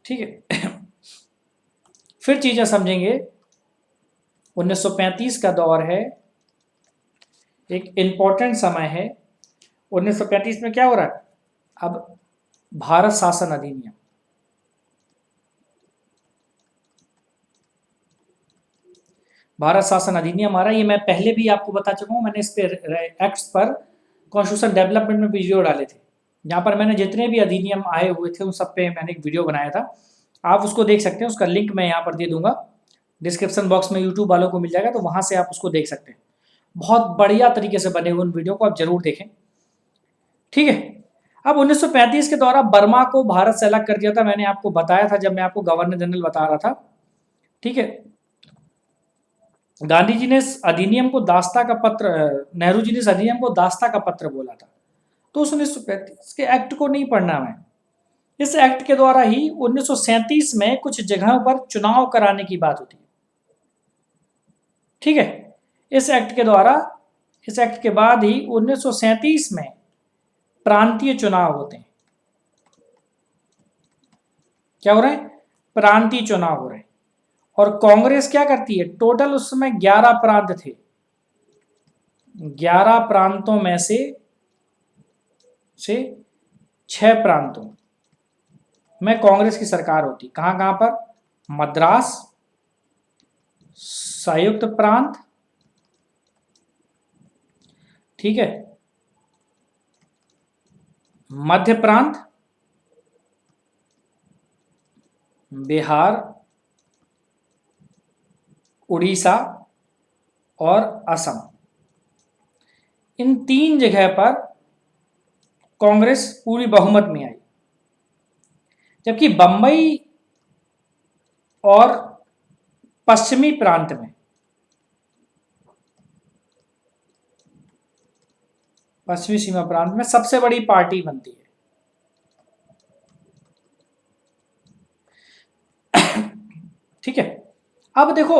ठीक है, फिर चीजें समझेंगे। 1935 का दौर है, एक इंपॉर्टेंट समय है। 1935 में क्या हो रहा है, अब भारत शासन अधिनियम, भारत शासन अधिनियम आ रहा है। ये मैं पहले भी आपको बता चुका हूं, मैंने इस पे एक्ट्स पर कॉन्स्टिट्यूशन डेवलपमेंट में वीडियो डाले थे, जहां पर मैंने जितने भी अधिनियम आए हुए थे उन सब पे मैंने एक वीडियो बनाया था। आप उसको देख सकते हैं, उसका लिंक मैं यहाँ पर दे दूंगा डिस्क्रिप्शन बॉक्स में, यूट्यूब वालों को मिल जाएगा, तो वहां से आप उसको देख सकते हैं। बहुत बढ़िया तरीके से बने हुए उन वीडियो को आप जरूर देखें। ठीक है, अब 1935 के दौरान बर्मा को भारत से अलग कर दिया था, मैंने आपको बताया था जब मैं आपको गवर्नर जनरल बता रहा था। ठीक है, गांधी जी ने इस अधिनियम को दास्ता का पत्र, नेहरू जी ने इस अधिनियम को दास्ता का पत्र बोला था। तो उस 1935 के एक्ट को नहीं पढ़ना है। इस एक्ट के द्वारा ही 1937 में कुछ जगहों पर चुनाव कराने की बात होती है। ठीक है, इस एक्ट के द्वारा, इस एक्ट के बाद ही 1937 में प्रांतीय चुनाव होते हैं। क्या हो रहे हैं, प्रांतीय चुनाव हो रहे हैं। और कांग्रेस क्या करती है, टोटल उस समय 11 प्रांत थे, 11 प्रांतों में से 6 प्रांतों में कांग्रेस की सरकार होती। कहां कहां पर, मद्रास, संयुक्त प्रांत, ठीक है, मध्य प्रांत, बिहार, उड़ीसा और असम। इन 3 जगह पर कांग्रेस पूरी बहुमत में आई, जबकि बंबई और पश्चिमी प्रांत में, पश्चिमी सीमा प्रांत में सबसे बड़ी पार्टी बनती है। ठीक है, अब देखो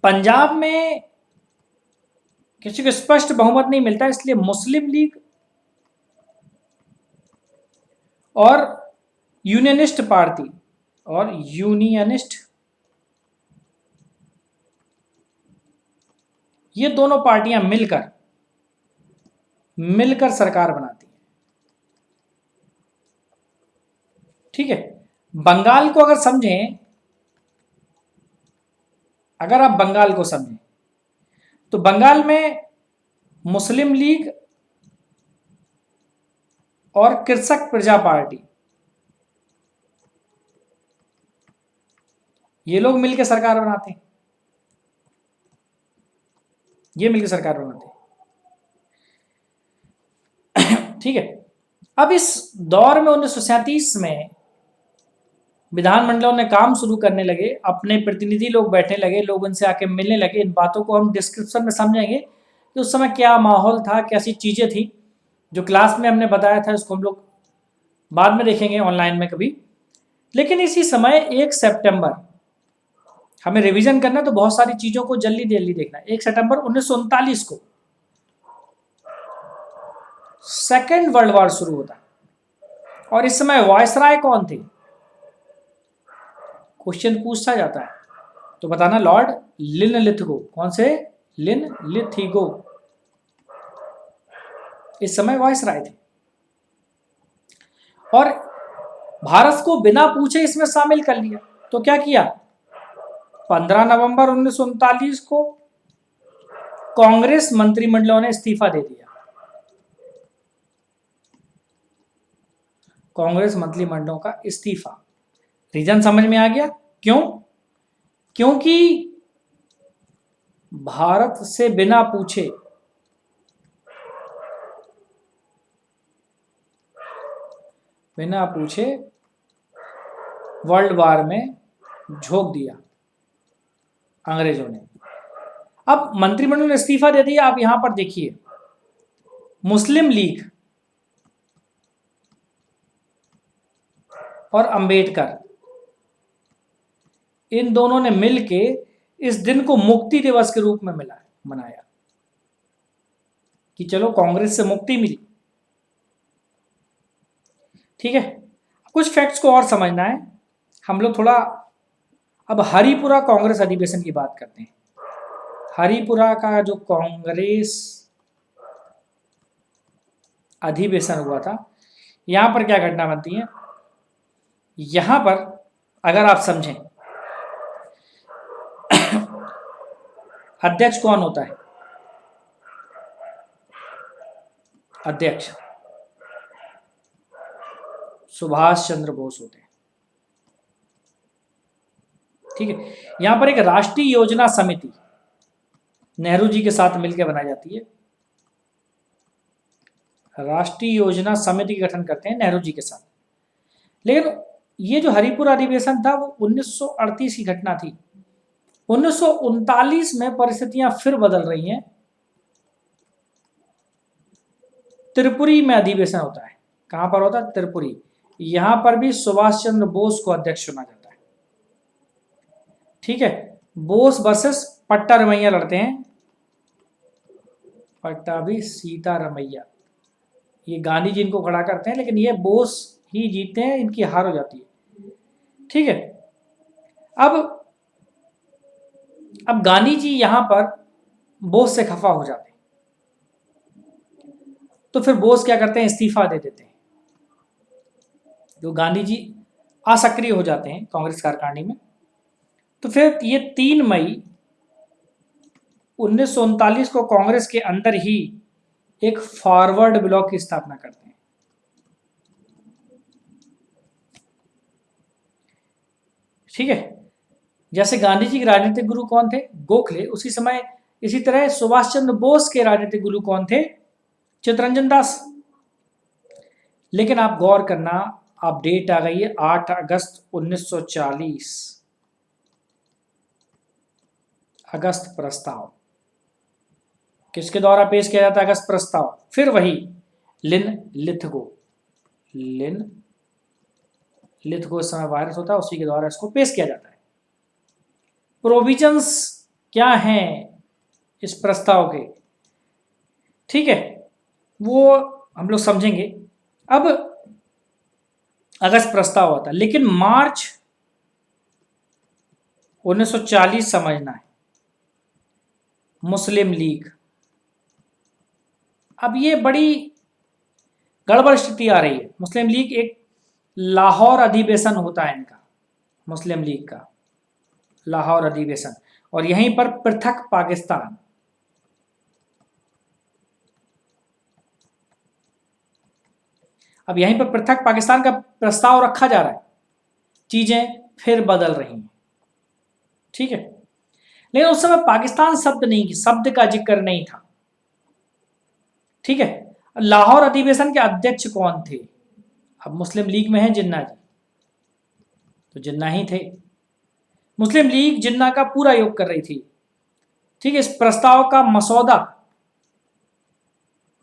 पंजाब में किसी को स्पष्ट बहुमत नहीं मिलता, इसलिए मुस्लिम लीग और यूनियनिस्ट पार्टी ये दोनों पार्टियां मिलकर सरकार बनाती है। ठीक है, बंगाल को अगर समझें, अगर आप बंगाल को समझें तो बंगाल में मुस्लिम लीग और कृषक प्रजा पार्टी, ये लोग मिलकर सरकार बनाते हैं। ये मिलकर सरकार बनाते। ठीक है। अब इस दौर में 1937 में विधानमंडलों ने काम शुरू करने लगे, अपने प्रतिनिधि लोग बैठने लगे, लोग उनसे आके मिलने लगे। इन बातों को हम डिस्क्रिप्शन में समझेंगे कि उस समय क्या माहौल था, कैसी चीज़ें थी। जो क्लास में हमने बताया था उसको हम लोग बाद में देखेंगे ऑनलाइन में कभी। लेकिन इसी समय 1 सितंबर, हमें रिवीजन करना तो बहुत सारी चीज़ों को जल्दी जल्दी देखना। 1 सितंबर 1939 को सेकेंड वर्ल्ड वॉर शुरू होता है। और इस समय वायसराय कौन थे? क्वेश्चन पूछा जाता है तो बताना, लॉर्ड लिनलिथगो। कौन से? लिनलिथगो इस समय वायसराय थे। और भारत को बिना पूछे इसमें शामिल कर लिया। तो क्या किया? 15 नवंबर 1939 को कांग्रेस मंत्रिमंडलों ने इस्तीफा दे दिया। कांग्रेस मंत्रिमंडलों का इस्तीफा। रीजन समझ में आ गया? क्यों? क्योंकि भारत से बिना पूछे वर्ल्ड वार में झोंक दिया अंग्रेजों ने। अब मंत्रिमंडल ने इस्तीफा दे दिया। आप यहां पर देखिए, मुस्लिम लीग और अंबेडकर, इन दोनों ने मिलके इस दिन को मुक्ति दिवस के रूप में मनाया कि चलो कांग्रेस से मुक्ति मिली। ठीक है। कुछ फैक्ट्स को और समझना है। हम लोग थोड़ा अब हरिपुरा कांग्रेस अधिवेशन की बात करते हैं। हरिपुरा का जो कांग्रेस अधिवेशन हुआ था, यहां पर क्या घटना बनती है? यहां पर अगर आप समझें, अध्यक्ष कौन होता है? अध्यक्ष सुभाष चंद्र बोस होते हैं। ठीक है। यहां पर एक राष्ट्रीय योजना समिति नेहरू जी के साथ मिलकर बनाई जाती है। राष्ट्रीय योजना समिति का गठन करते हैं नेहरू जी के साथ। लेकिन ये जो हरिपुरा अधिवेशन था वो 1938 की घटना थी। 1939 में परिस्थितियां फिर बदल रही हैं। त्रिपुरी में अधिवेशन होता है। कहां पर होता है? त्रिपुरी। यहां पर भी सुभाष चंद्र बोस को अध्यक्ष चुना जाता है। ठीक है। बोस वर्सेस पट्टारमैया लड़ते हैं। पट्टाभी सीतारमैया, ये गांधी जी इनको खड़ा करते हैं, लेकिन ये बोस ही जीतते हैं, इनकी हार हो जाती है। ठीक है। अब गांधी जी यहां पर बोस से खफा हो जाते हैं। तो फिर बोस क्या करते हैं? इस्तीफा दे देते हैं। जो गांधी जी असक्रिय हो जाते हैं कांग्रेस कार्यकारिणी में। तो फिर ये 3 मई 1939 को कांग्रेस के अंदर ही एक फॉरवर्ड ब्लॉक की स्थापना करते हैं। ठीक है। जैसे गांधी जी के राजनीतिक गुरु कौन थे? गोखले। उसी समय इसी तरह सुभाष चंद्र बोस के राजनीतिक गुरु कौन थे? चित्तरंजन दास। लेकिन आप गौर करना, आप डेट आ गई है 8 अगस्त 1940। अगस्त प्रस्ताव किसके द्वारा पेश किया जाता है? अगस्त प्रस्ताव। फिर वही लिनलिथगो इस समय वायरस होता है, उसी के द्वारा इसको पेश किया जाता है। प्रोविजंस क्या हैं इस प्रस्ताव के? ठीक है, वो हम लोग समझेंगे। अब अगस्त प्रस्ताव होता है, लेकिन मार्च 1940 समझना है। मुस्लिम लीग, अब ये बड़ी गड़बड़ स्थिति आ रही है। मुस्लिम लीग, एक लाहौर अधिवेशन होता है इनका, मुस्लिम लीग का लाहौर अधिवेशन, और यहीं पर पृथक पाकिस्तान। अब यहीं पर पृथक पाकिस्तान का प्रस्ताव रखा जा रहा है। चीजें फिर बदल रही हैं। ठीक है। लेकिन उस समय पाकिस्तान शब्द का जिक्र नहीं था। ठीक है। लाहौर अधिवेशन के अध्यक्ष कौन थे? अब मुस्लिम लीग में है जिन्ना जी, तो जिन्ना ही थे। मुस्लिम लीग जिन्ना का पूरा योग कर रही थी। ठीक है। इस प्रस्ताव का मसौदा,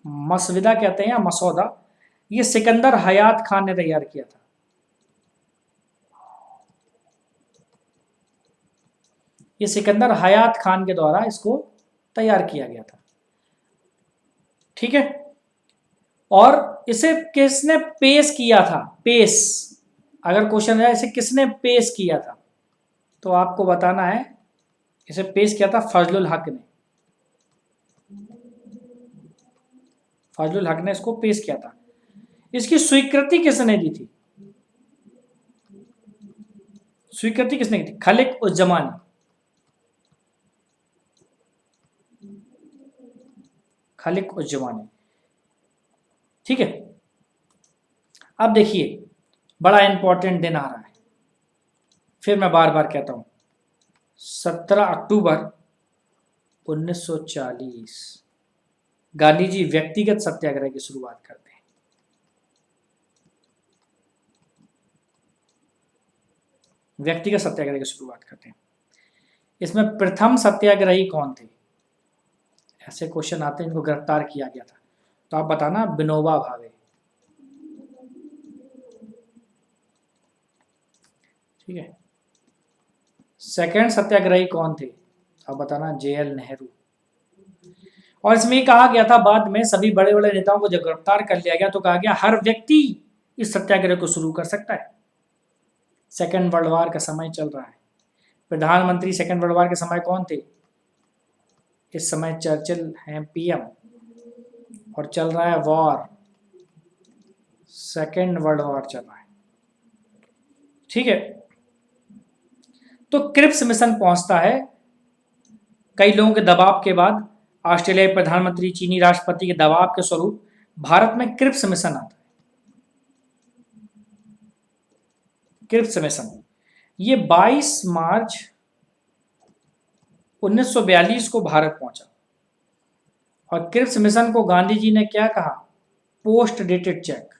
मसविदा कहते हैं या मसौदा, ये सिकंदर हयात खान ने तैयार किया था। ये सिकंदर हयात खान के द्वारा इसको तैयार किया गया था। ठीक है। और इसे किसने पेश किया था? पेश, अगर क्वेश्चन है इसे किसने पेश किया था, तो आपको बताना है इसे पेश किया था फजलुल हक ने। फजलुल हक ने इसको पेश किया था। इसकी स्वीकृति किसने दी थी? स्वीकृति किसने की थी? खलिक उज़्ज़मा ने। खलिक उज़्ज़मा ने। ठीक है। अब देखिए, बड़ा इंपॉर्टेंट दिन आ रहा है, फिर मैं बार बार कहता हूं, 17 अक्टूबर 1940 गांधी जी व्यक्तिगत सत्याग्रह की शुरुआत करते हैं। व्यक्तिगत सत्याग्रह की शुरुआत करते हैं। इसमें प्रथम सत्याग्रही कौन थे? ऐसे क्वेश्चन आते हैं, इनको गिरफ्तार किया गया था, तो आप बताना। विनोबा भावे। ठीक है। सेकंड सत्याग्रही कौन थे? आप बताना। जेएल नेहरू। और इसमें ये कहा गया था, बाद में सभी बड़े बड़े नेताओं को जब गिरफ्तार कर लिया गया तो कहा गया हर व्यक्ति इस सत्याग्रह को शुरू कर सकता है। सेकेंड वर्ल्ड वार का समय चल रहा है। प्रधानमंत्री सेकेंड वर्ल्ड वार के समय कौन थे? इस समय चर्चिल हैं पीएम, और चल रहा है वॉर, सेकेंड वर्ल्ड वॉर चल रहा है। ठीक है। तो क्रिप्स मिशन पहुंचता है कई लोगों के दबाव के बाद। ऑस्ट्रेलियाई प्रधानमंत्री, चीनी राष्ट्रपति के दबाव के स्वरूप भारत में क्रिप्स मिशन आता है। क्रिप्स मिशन ये 22 मार्च 1942 को भारत पहुंचा। और क्रिप्स मिशन को गांधी जी ने क्या कहा? Post dated cheque.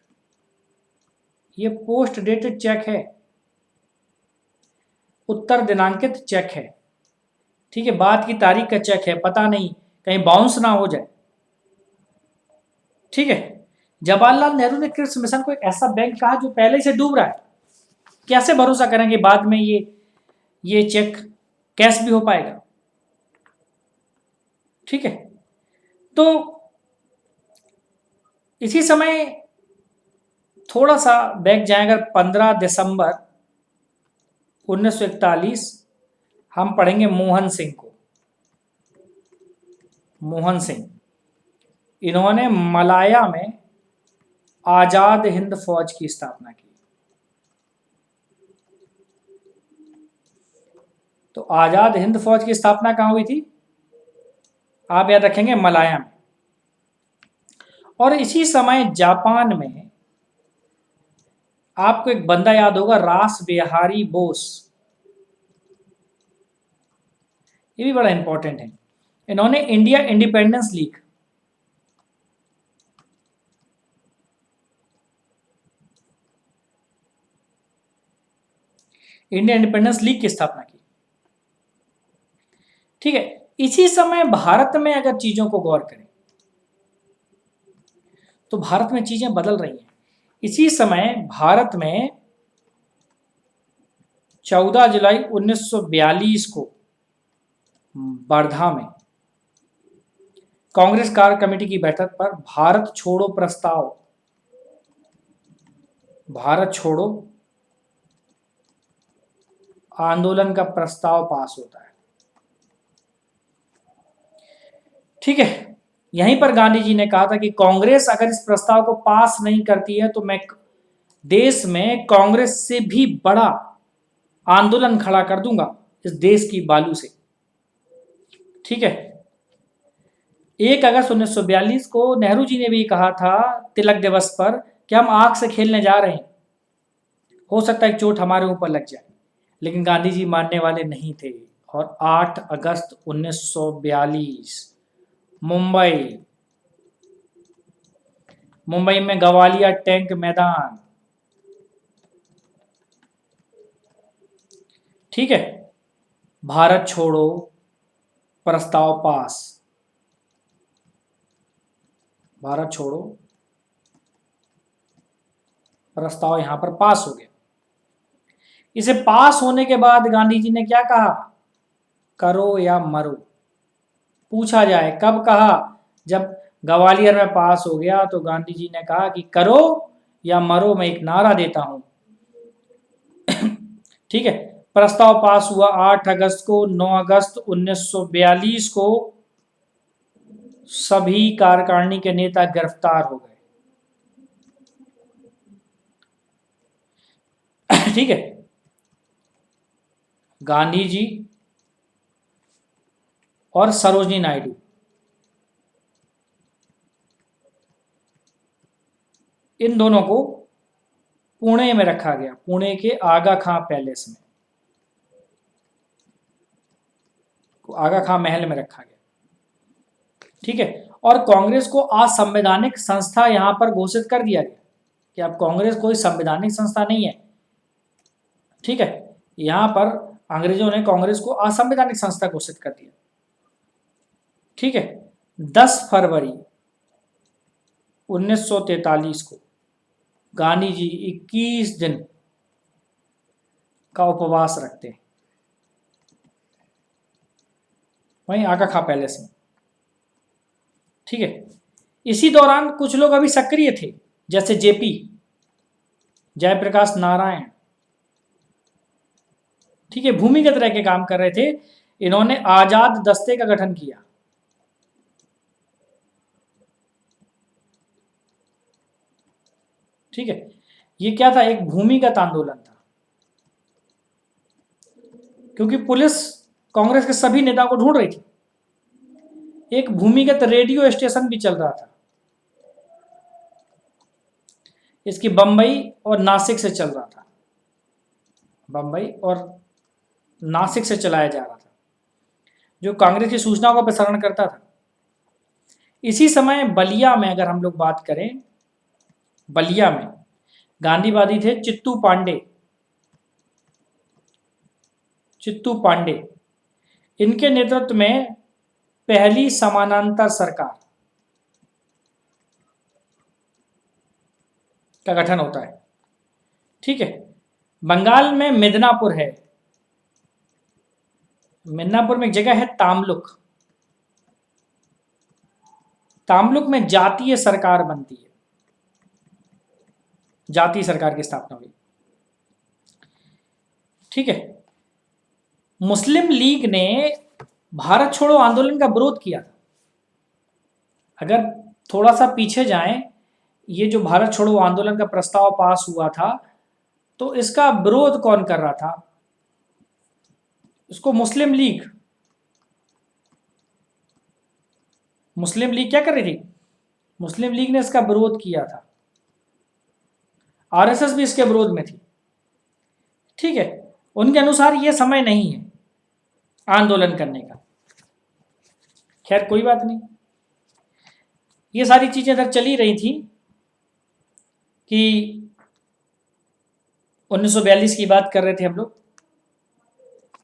ये पोस्ट डेटेड चेक है, उत्तर दिनांकित चेक है। ठीक है। बाद की तारीख का चेक है, पता नहीं कहीं बाउंस ना हो जाए। ठीक है। जवाहरलाल नेहरू ने क्रिप्स मिशन को एक ऐसा बैंक कहा जो पहले से डूब रहा है, कैसे भरोसा करेंगे बाद में ये चेक कैश भी हो पाएगा? ठीक है। तो इसी समय थोड़ा सा बैक जाए, अगर 15 दिसंबर 1941 हम पढ़ेंगे मोहन सिंह को। मोहन सिंह, इन्होंने मलाया में आजाद हिंद फौज की स्थापना की। तो आजाद हिंद फौज की स्थापना कहां हुई थी? आप याद रखेंगे, मलाया में। और इसी समय जापान में आपको एक बंदा याद होगा, रास बिहारी बोस। ये भी बड़ा इंपॉर्टेंट है। इन्होंने India independence league, India independence league की स्थापना की। ठीक है। इसी समय भारत में अगर चीजों को गौर करें तो भारत में चीजें बदल रही हैं। इसी समय भारत में 14 जुलाई 1942 को वर्धा में कांग्रेस कार्य कमेटी की बैठक पर भारत छोड़ो प्रस्ताव, भारत छोड़ो आंदोलन का प्रस्ताव पास होता है। ठीक है। यहीं पर गांधी जी ने कहा था कि कांग्रेस अगर इस प्रस्ताव को पास नहीं करती है तो मैं देश में कांग्रेस से भी बड़ा आंदोलन खड़ा कर दूंगा इस देश की बालू से। ठीक है। 1 अगस्त 1942 को नेहरू जी ने भी कहा था तिलक दिवस पर कि हम आग से खेलने जा रहे हैं, हो सकता है चोट हमारे ऊपर लग जाए। लेकिन गांधी जी मानने वाले नहीं थे और 8 अगस्त 1942 मुंबई, मुंबई में गवालिया टैंक मैदान। ठीक है, भारत छोड़ो प्रस्ताव पास, भारत छोड़ो प्रस्ताव यहां पर पास हो गया। इसे पास होने के बाद गांधी जी ने क्या कहा, करो या मरो। पूछा जाए कब कहा, जब ग्वालियर में पास हो गया तो गांधी जी ने कहा कि करो या मरो, मैं एक नारा देता हूं। ठीक है, प्रस्ताव पास हुआ 8 अगस्त को। 9 अगस्त 1942 को सभी कार्यकारिणी के नेता गिरफ्तार हो गए। ठीक है, गांधी जी और सरोजनी नायडू, इन दोनों को पुणे में रखा गया, पुणे के आगा खां पैलेस में, आगा खां महल में रखा गया। ठीक है, और कांग्रेस को असंवैधानिक संस्था यहां पर घोषित कर दिया गया कि अब कांग्रेस कोई संवैधानिक संस्था नहीं है। ठीक है, यहां पर अंग्रेजों ने कांग्रेस को असंवैधानिक संस्था घोषित कर दिया। ठीक है, 10 फरवरी 1943 को गांधी जी 21 दिन का उपवास रखते हैं वहीं आगा खां पैलेस में। ठीक है, इसी दौरान कुछ लोग अभी सक्रिय थे, जैसे जेपी, जयप्रकाश नारायण। ठीक है, भूमिगत रह के काम कर रहे थे। इन्होंने आजाद दस्ते का गठन किया। ठीक है, ये क्या था, एक भूमिगत आंदोलन था, क्योंकि पुलिस कांग्रेस के सभी नेताओं को ढूंढ रही थी। एक भूमिगत रेडियो स्टेशन भी चल रहा था, इसकी बंबई और नासिक से चल रहा था, बंबई और नासिक से चलाया जा रहा था, जो कांग्रेस की सूचनाओं का प्रसारण करता था। इसी समय बलिया में अगर हम लोग बात करें, बलिया में गांधीवादी थे चित्तू पांडे, चित्तू पांडे। इनके नेतृत्व में पहली समानांतर सरकार का गठन होता है। ठीक है, बंगाल में मिदनापुर है, मिदनापुर में एक जगह है तामलुक, तामलुक में जातीय सरकार बनती है, जातीय सरकार की स्थापना हुई। ठीक है, मुस्लिम लीग ने भारत छोड़ो आंदोलन का विरोध किया था। अगर थोड़ा सा पीछे जाएं, ये जो भारत छोड़ो आंदोलन का प्रस्ताव पास हुआ था, तो इसका विरोध कौन कर रहा था, इसको मुस्लिम लीग, मुस्लिम लीग क्या कर रही थी, मुस्लिम लीग ने इसका विरोध किया था। आरएसएस भी इसके विरोध में थी। ठीक है, उनके अनुसार यह समय नहीं है आंदोलन करने का। खैर कोई बात नहीं, ये सारी चीजें इधर चली रही थी कि 1942 की बात कर रहे थे हम लोग,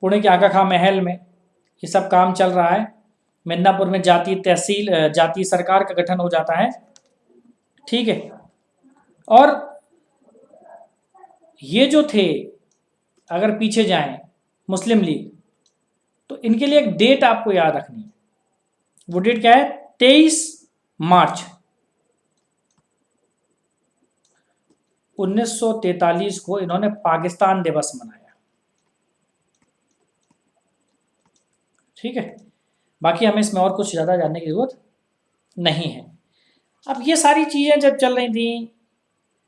पुणे के आगा खां महल में ये सब काम चल रहा है। मिदनापुर में जातीय तहसील, जातीय सरकार का गठन हो जाता है। ठीक है, और ये जो थे, अगर पीछे जाएं, मुस्लिम लीग, तो इनके लिए एक डेट आपको याद रखनी है। वो डेट क्या है, 23 मार्च 1943 को इन्होंने पाकिस्तान दिवस मनाया। ठीक है, बाकी हमें इसमें और कुछ ज़्यादा जानने की जरूरत नहीं है। अब ये सारी चीज़ें जब चल रही थी,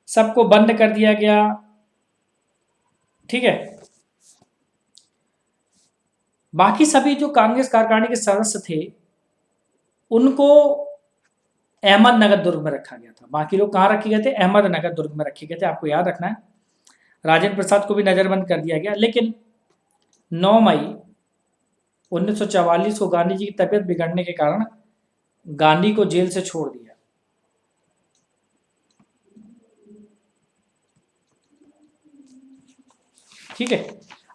सबको बंद कर दिया गया। ठीक है, बाकी सभी जो कांग्रेस कार्यकारिणी के सदस्य थे उनको अहमदनगर दुर्ग में रखा गया था। बाकी लोग कहाँ रखे गए थे, अहमदनगर दुर्ग में रखे गए थे, आपको याद रखना है। राजेंद्र प्रसाद को भी नजरबंद कर दिया गया। लेकिन 9 मई 1944 को गांधी जी की तबीयत बिगड़ने के कारण गांधी को जेल से छोड़ दिया। ठीक है,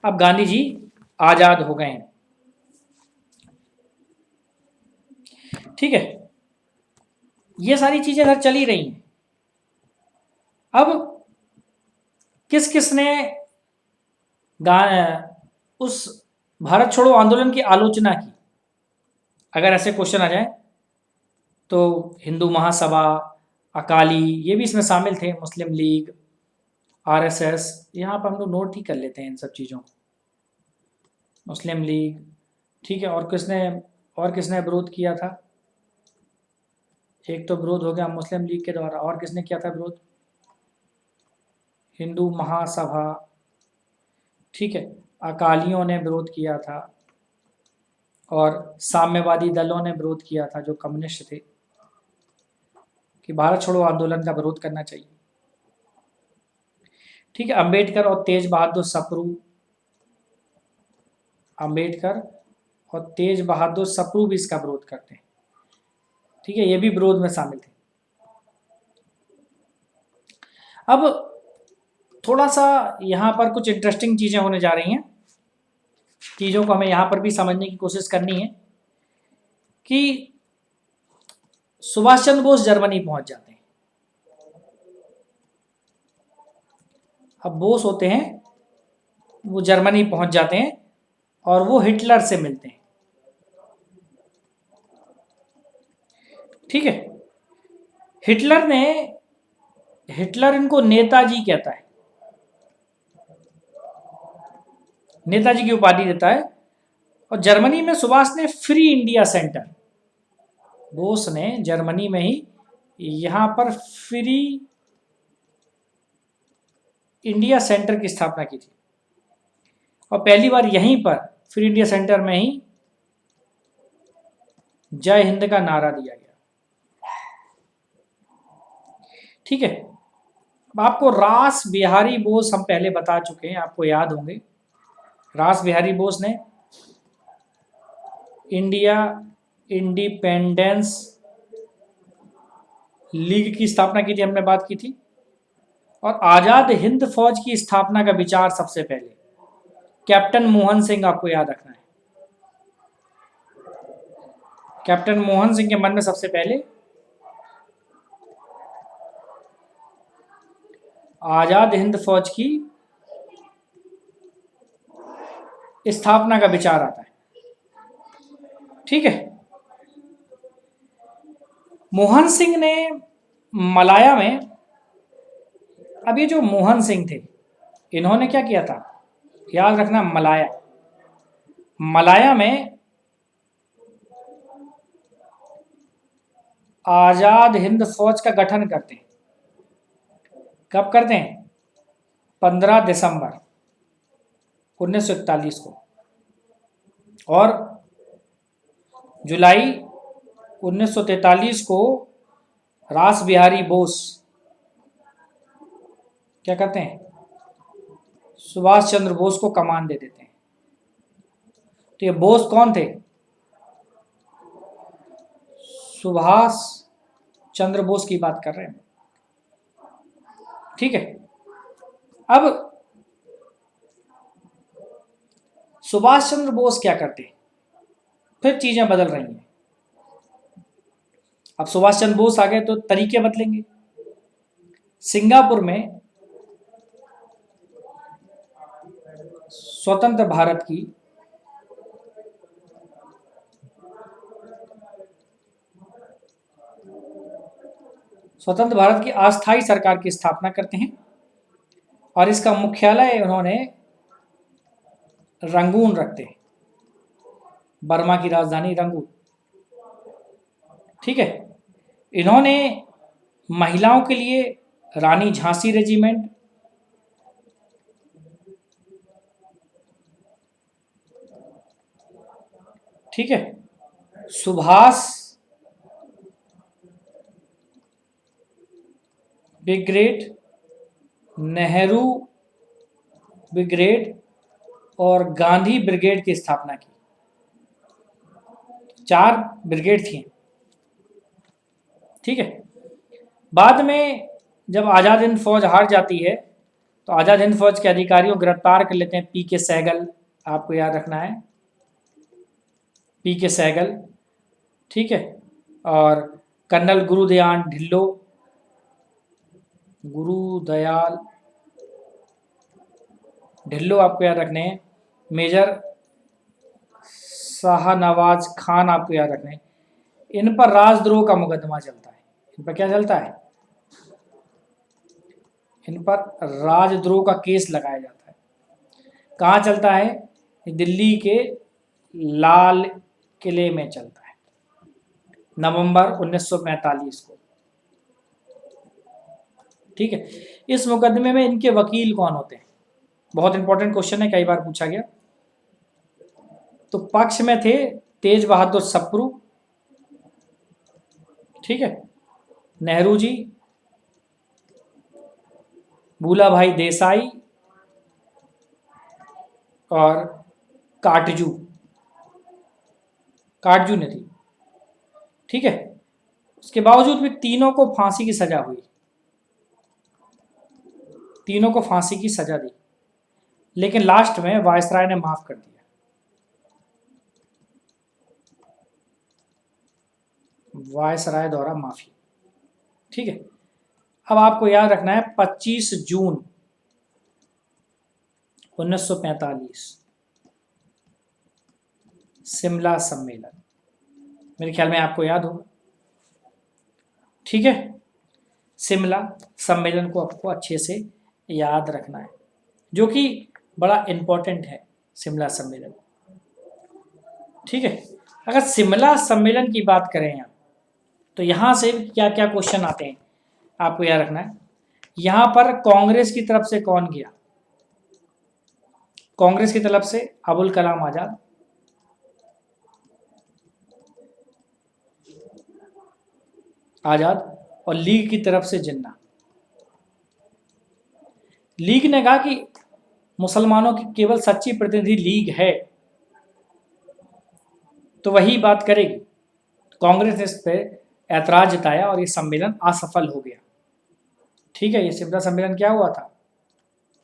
अब गांधी जी आजाद हो गए हैं। ठीक है, ये सारी चीजें इधर चली रही हैं। अब किस किसने उस भारत छोड़ो आंदोलन की आलोचना की, अगर ऐसे क्वेश्चन आ जाए तो हिंदू महासभा, अकाली, ये भी इसमें शामिल थे, मुस्लिम लीग, आरएसएस, यहाँ पर हम लोग नोट ही कर लेते हैं इन सब चीज़ों को। मुस्लिम लीग, ठीक है, और किसने विरोध किया था? एक तो विरोध हो गया मुस्लिम लीग के द्वारा, और किसने किया था विरोध? हिंदू महासभा, ठीक है, अकालियों ने विरोध किया था, और साम्यवादी दलों ने विरोध किया था जो कम्युनिस्ट थे, कि भारत छोड़ो आंदोलन का विरोध करना चाहिए। ठीक है, अंबेडकर और तेज बहादुर सप्रू, अंबेडकर और तेज बहादुर सप्रू भी इसका विरोध करते हैं। ठीक है, ये भी विरोध में शामिल थे। अब थोड़ा सा यहाँ पर कुछ इंटरेस्टिंग चीज़ें होने जा रही हैं, चीज़ों को हमें यहाँ पर भी समझने की कोशिश करनी है कि सुभाष चंद्र बोस जर्मनी पहुंच जाते हैं। अब बोस होते हैं, वो जर्मनी पहुंच जाते हैं और वो हिटलर से मिलते हैं। ठीक है, हिटलर इनको नेताजी कहता है, नेताजी की उपाधि देता है। और जर्मनी में सुभाष ने फ्री इंडिया सेंटर, बोस ने जर्मनी में ही यहां पर फ्री इंडिया सेंटर की स्थापना की थी, और पहली बार यहीं पर फ्री इंडिया सेंटर में ही जय हिंद का नारा दिया गया। ठीक है, अब आपको रास बिहारी बोस हम पहले बता चुके हैं, आपको याद होंगे। रास बिहारी बोस ने इंडिया इंडिपेंडेंस लीग की स्थापना की थी, हमने बात की थी। और आजाद हिंद फौज की स्थापना का विचार सबसे पहले कैप्टन मोहन सिंह, आपको याद रखना है, कैप्टन मोहन सिंह के मन में सबसे पहले आजाद हिंद फौज की स्थापना का विचार आता है। ठीक है, मोहन सिंह ने मलाया में, अब ये जो मोहन सिंह थे, इन्होंने क्या किया था, याद रखना, मलाया में आजाद हिंद फौज का गठन करते हैं। कब करते हैं? 15 दिसंबर 1941 को, और जुलाई 1943 को रास बिहारी बोस क्या करते हैं, सुभाष चंद्र बोस को कमान दे देते हैं। तो ये बोस कौन थे? सुभाष चंद्र बोस की बात कर रहे हैं। ठीक है, अब सुभाष चंद्र बोस क्या करते हैं, फिर चीजें बदल रही हैं। अब सुभाष चंद्र बोस आ गए तो तरीके बदलेंगे। सिंगापुर में स्वतंत्र भारत की अस्थायी सरकार की स्थापना करते हैं, और इसका मुख्यालय उन्होंने रंगून रखते हैं, बर्मा की राजधानी रंगून। ठीक है, इन्होंने महिलाओं के लिए रानी झांसी रेजिमेंट, ठीक है, सुभाष ब्रिगेड, नेहरू ब्रिगेड और गांधी ब्रिगेड की स्थापना की। 4 ब्रिगेड थी, ठीक है। बाद में जब आज़ाद हिंद फौज हार जाती है तो आज़ाद हिंद फौज के अधिकारियों को गिरफ्तार कर लेते हैं। पी के सहगल, आपको याद रखना है, पी के सहगल, ठीक है। और कर्नल गुरुदयाल ढिल्लो, गुरुदयाल ढिल्लो आपको याद रखने हैं। मेजर शाहनवाज खान आपको याद रखने हैं। इन पर राजद्रोह का मुकदमा चलता है। इन पर क्या चलता है? इन पर राजद्रोह का केस लगाया जाता है। कहाँ चलता है? दिल्ली के लाल किले में चलता है, नवंबर 1945 को, ठीक है। इस मुकदमे में इनके वकील कौन होते हैं? बहुत इंपॉर्टेंट क्वेश्चन है, कई बार पूछा गया। तो पक्ष में थे तेज बहादुर सप्रू, ठीक है, नेहरू जी, भूला भाई देसाई और काटजू, काटजू ने थी, ठीक है। उसके बावजूद भी तीनों को फांसी की सजा हुई, तीनों को फांसी की सजा दी, लेकिन लास्ट में वायसराय ने माफ कर दिया। वायसराय द्वारा माफी, ठीक है। अब आपको याद रखना है 25 जून 1945 शिमला सम्मेलन, मेरे ख्याल में आपको याद होगा, ठीक है। शिमला सम्मेलन को आपको अच्छे से याद रखना है, जो कि बड़ा इंपॉर्टेंट है शिमला सम्मेलन, ठीक है। अगर शिमला सम्मेलन की बात करें आप, तो यहां से क्या क्या क्वेश्चन आते हैं आपको याद रखना है। यहां पर कांग्रेस की तरफ से कौन गया? कांग्रेस की तरफ से अबुल कलाम आजाद, और लीग की तरफ से जिन्ना। लीग ने कहा कि मुसलमानों की केवल सच्ची प्रतिनिधि लीग है, तो वही बात करेगी। कांग्रेस ने इस पर ऐतराज जताया और ये सम्मेलन असफल हो गया, ठीक है। ये शिमला सम्मेलन क्या हुआ था?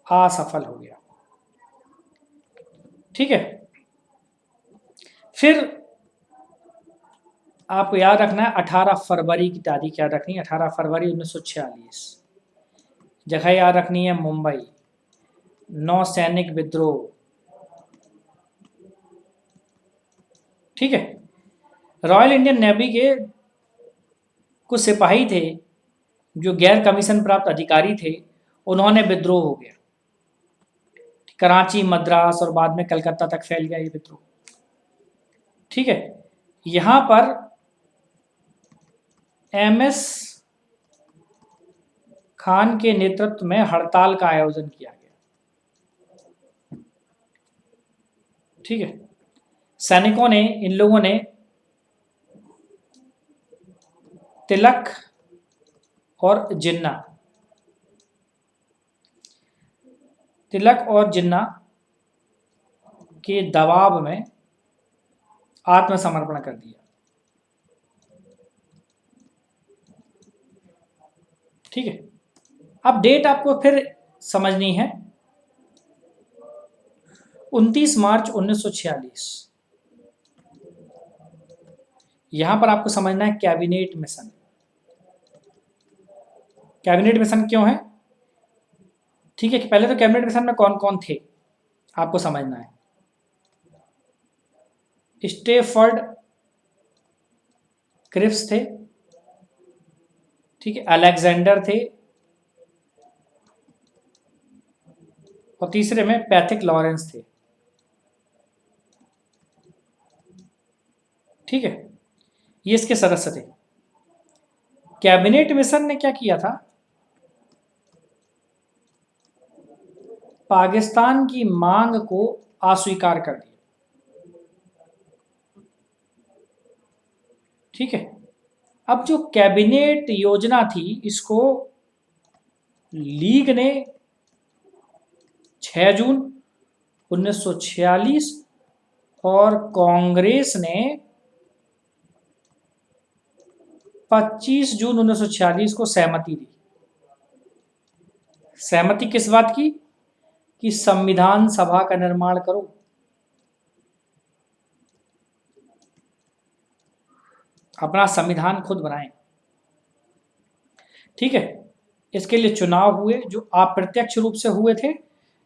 असफल हो गया, ठीक है। फिर आपको याद रखना है 18 फरवरी की तारीख याद रखनी है, 18 फरवरी 1946। जगह याद रखनी है मुंबई, नौसैनिक विद्रोह, ठीक है। रॉयल इंडियन नेवी के कुछ सिपाही थे जो गैर कमीशन प्राप्त अधिकारी थे, उन्होंने विद्रोह हो गया, कराची, मद्रास और बाद में कलकत्ता तक फैल गया ये विद्रोह, ठीक है। यहां पर एमएस खान के नेतृत्व में हड़ताल का आयोजन किया गया, ठीक है। सैनिकों ने, इन लोगों ने तिलक और जिन्ना, तिलक और जिन्ना के दबाव में आत्मसमर्पण कर दिया, ठीक है। अब डेट आपको फिर समझनी है, 29 मार्च 1946। यहां पर आपको समझना है कैबिनेट मिशन। कैबिनेट मिशन क्यों है? ठीक है, कि पहले तो कैबिनेट मिशन में कौन कौन थे आपको समझना है। स्टेफर्ड क्रिप्स थे, ठीक है, अलेक्जेंडर थे, और तीसरे में पैथिक लॉरेंस थे, ठीक है। ये इसके सदस्य थे। कैबिनेट मिशन ने क्या किया था? पाकिस्तान की मांग को अस्वीकार कर दिया, ठीक है। अब जो कैबिनेट योजना थी, इसको लीग ने 6 जून 1946 और कांग्रेस ने 25 जून 1946 को सहमति दी। सहमति किस बात की? कि संविधान सभा का निर्माण करो। अपना संविधान खुद बनाएं। ठीक है। इसके लिए चुनाव हुए जो अप्रत्यक्ष रूप से हुए थे।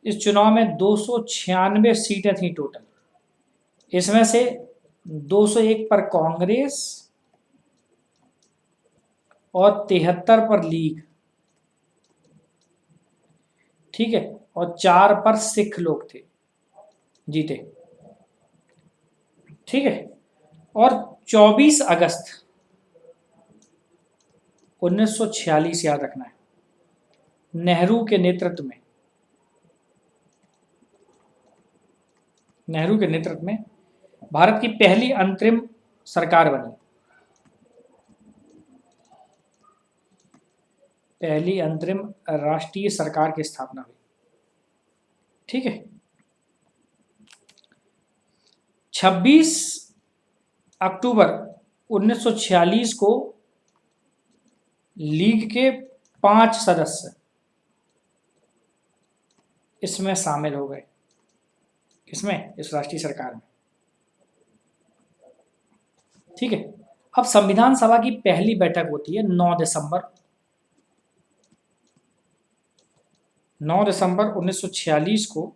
इस चुनाव में 296 सीटें थी टोटल। इसमें से 201 पर कांग्रेस और 73 पर लीग। ठीक है। और 4 पर सिख लोग थे जीते। ठीक है। और 24 अगस्त 1946 याद रखना है, नेहरू के नेतृत्व में भारत की पहली अंतरिम सरकार बनी। पहली अंतरिम राष्ट्रीय सरकार की स्थापना हुई। ठीक है। 26 अक्टूबर 1946 को लीग के 5 सदस्य इसमें शामिल हो गए। इसमें, इस राष्ट्रीय सरकार में। ठीक है। अब संविधान सभा की पहली बैठक होती है 9 दिसंबर 1946 को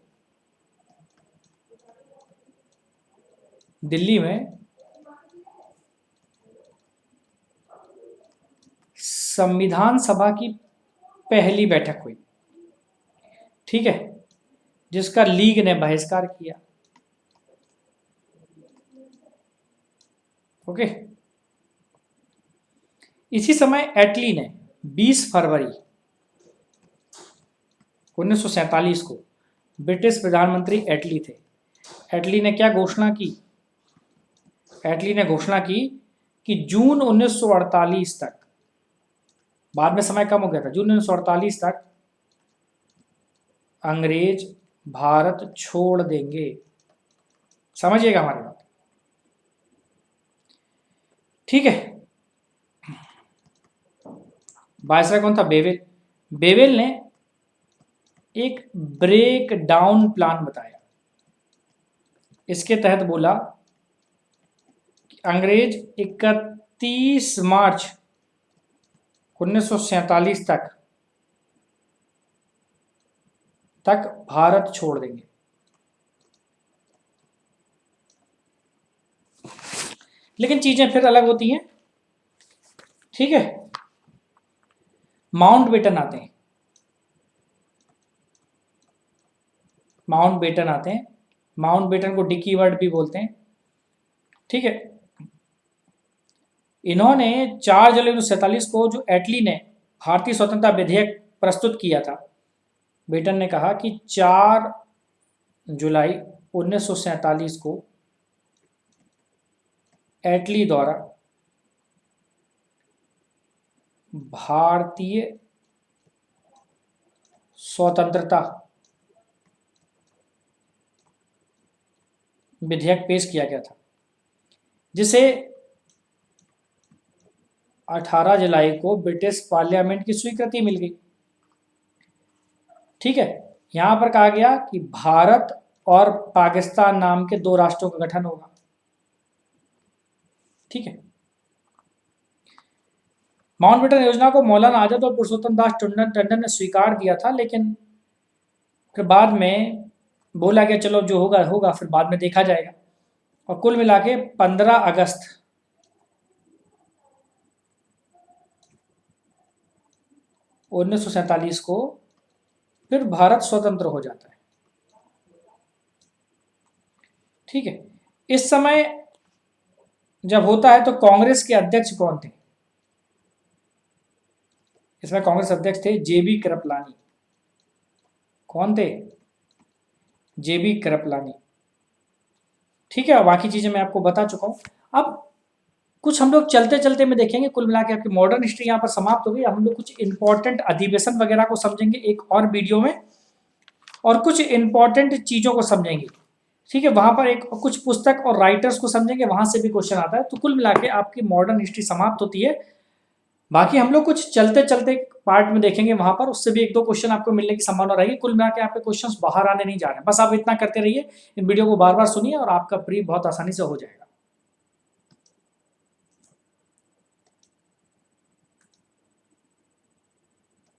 दिल्ली में संविधान सभा की पहली बैठक हुई। ठीक है। जिसका लीग ने बहिष्कार किया। ओके। इसी समय एटली ने 20 फरवरी 1947 को, ब्रिटिश प्रधानमंत्री एटली थे, एटली ने क्या घोषणा की? एटली ने घोषणा की कि जून 1948 तक, बाद में समय कम हो गया था, जून 1948 तक अंग्रेज भारत छोड़ देंगे। समझिएगा हमारी बात। ठीक है। वायसराय कौन था? बेवेल। बेवेल ने एक ब्रेक डाउन प्लान बताया। इसके तहत बोला कि अंग्रेज 31 मार्च 1947 तक भारत छोड़ देंगे। लेकिन चीजें फिर अलग होती हैं। ठीक है। माउंटबेटन आते हैं। माउंटबेटन को डिकी वर्ड भी बोलते हैं। ठीक है। इन्होंने 4 जुलाई 1947 को जो एटली ने भारतीय स्वतंत्रता विधेयक प्रस्तुत किया था, बेटन ने कहा कि 4 जुलाई 1947 को एटली द्वारा भारतीय स्वतंत्रता विधेयक पेश किया गया था, जिसे 18 जुलाई को ब्रिटिश पार्लियामेंट की स्वीकृति मिल गई। ठीक है। यहां पर कहा गया कि भारत और पाकिस्तान नाम के 2 राष्ट्रों का गठन होगा। ठीक है। माउंटबेटन योजना को मौलाना आजाद और पुरुषोत्तम दास टंडन ने स्वीकार किया था, लेकिन फिर बाद में बोला गया चलो जो होगा होगा, फिर बाद में देखा जाएगा। और कुल मिला के 15 अगस्त 1947 को फिर भारत स्वतंत्र हो जाता है। ठीक है। इस समय जब होता है तो कांग्रेस के अध्यक्ष कौन थे? इसमें कांग्रेस अध्यक्ष थे जेबी कृपलानी। कौन थे? जेबी कृपलानी। ठीक है। बाकी चीजें मैं आपको बता चुका हूं। अब कुछ हम लोग चलते चलते में देखेंगे। कुल मिला के आपकी मॉडर्न हिस्ट्री यहाँ पर समाप्त हो गई। हम लोग कुछ इंपॉर्टेंट अधिवेशन वगैरह को समझेंगे एक और वीडियो में, और कुछ इंपॉर्टेंट चीजों को समझेंगे। ठीक है। वहां पर एक कुछ पुस्तक और राइटर्स को समझेंगे, वहां से भी क्वेश्चन आता है। तो कुल मिला के आपकी मॉडर्न हिस्ट्री समाप्त होती है। बाकी हम लोग कुछ चलते-चलते पार्ट में देखेंगे वहाँ पर, उससे भी 1-2 क्वेश्चन आपको मिलने की संभावना रहेगी। कुल मिला के आपके क्वेश्चंस बाहर आने नहीं जा रहे हैं। बस आप इतना करते रहिए, इन वीडियो को बार-बार सुनिए और आपका प्री बहुत आसानी से हो जाएगा।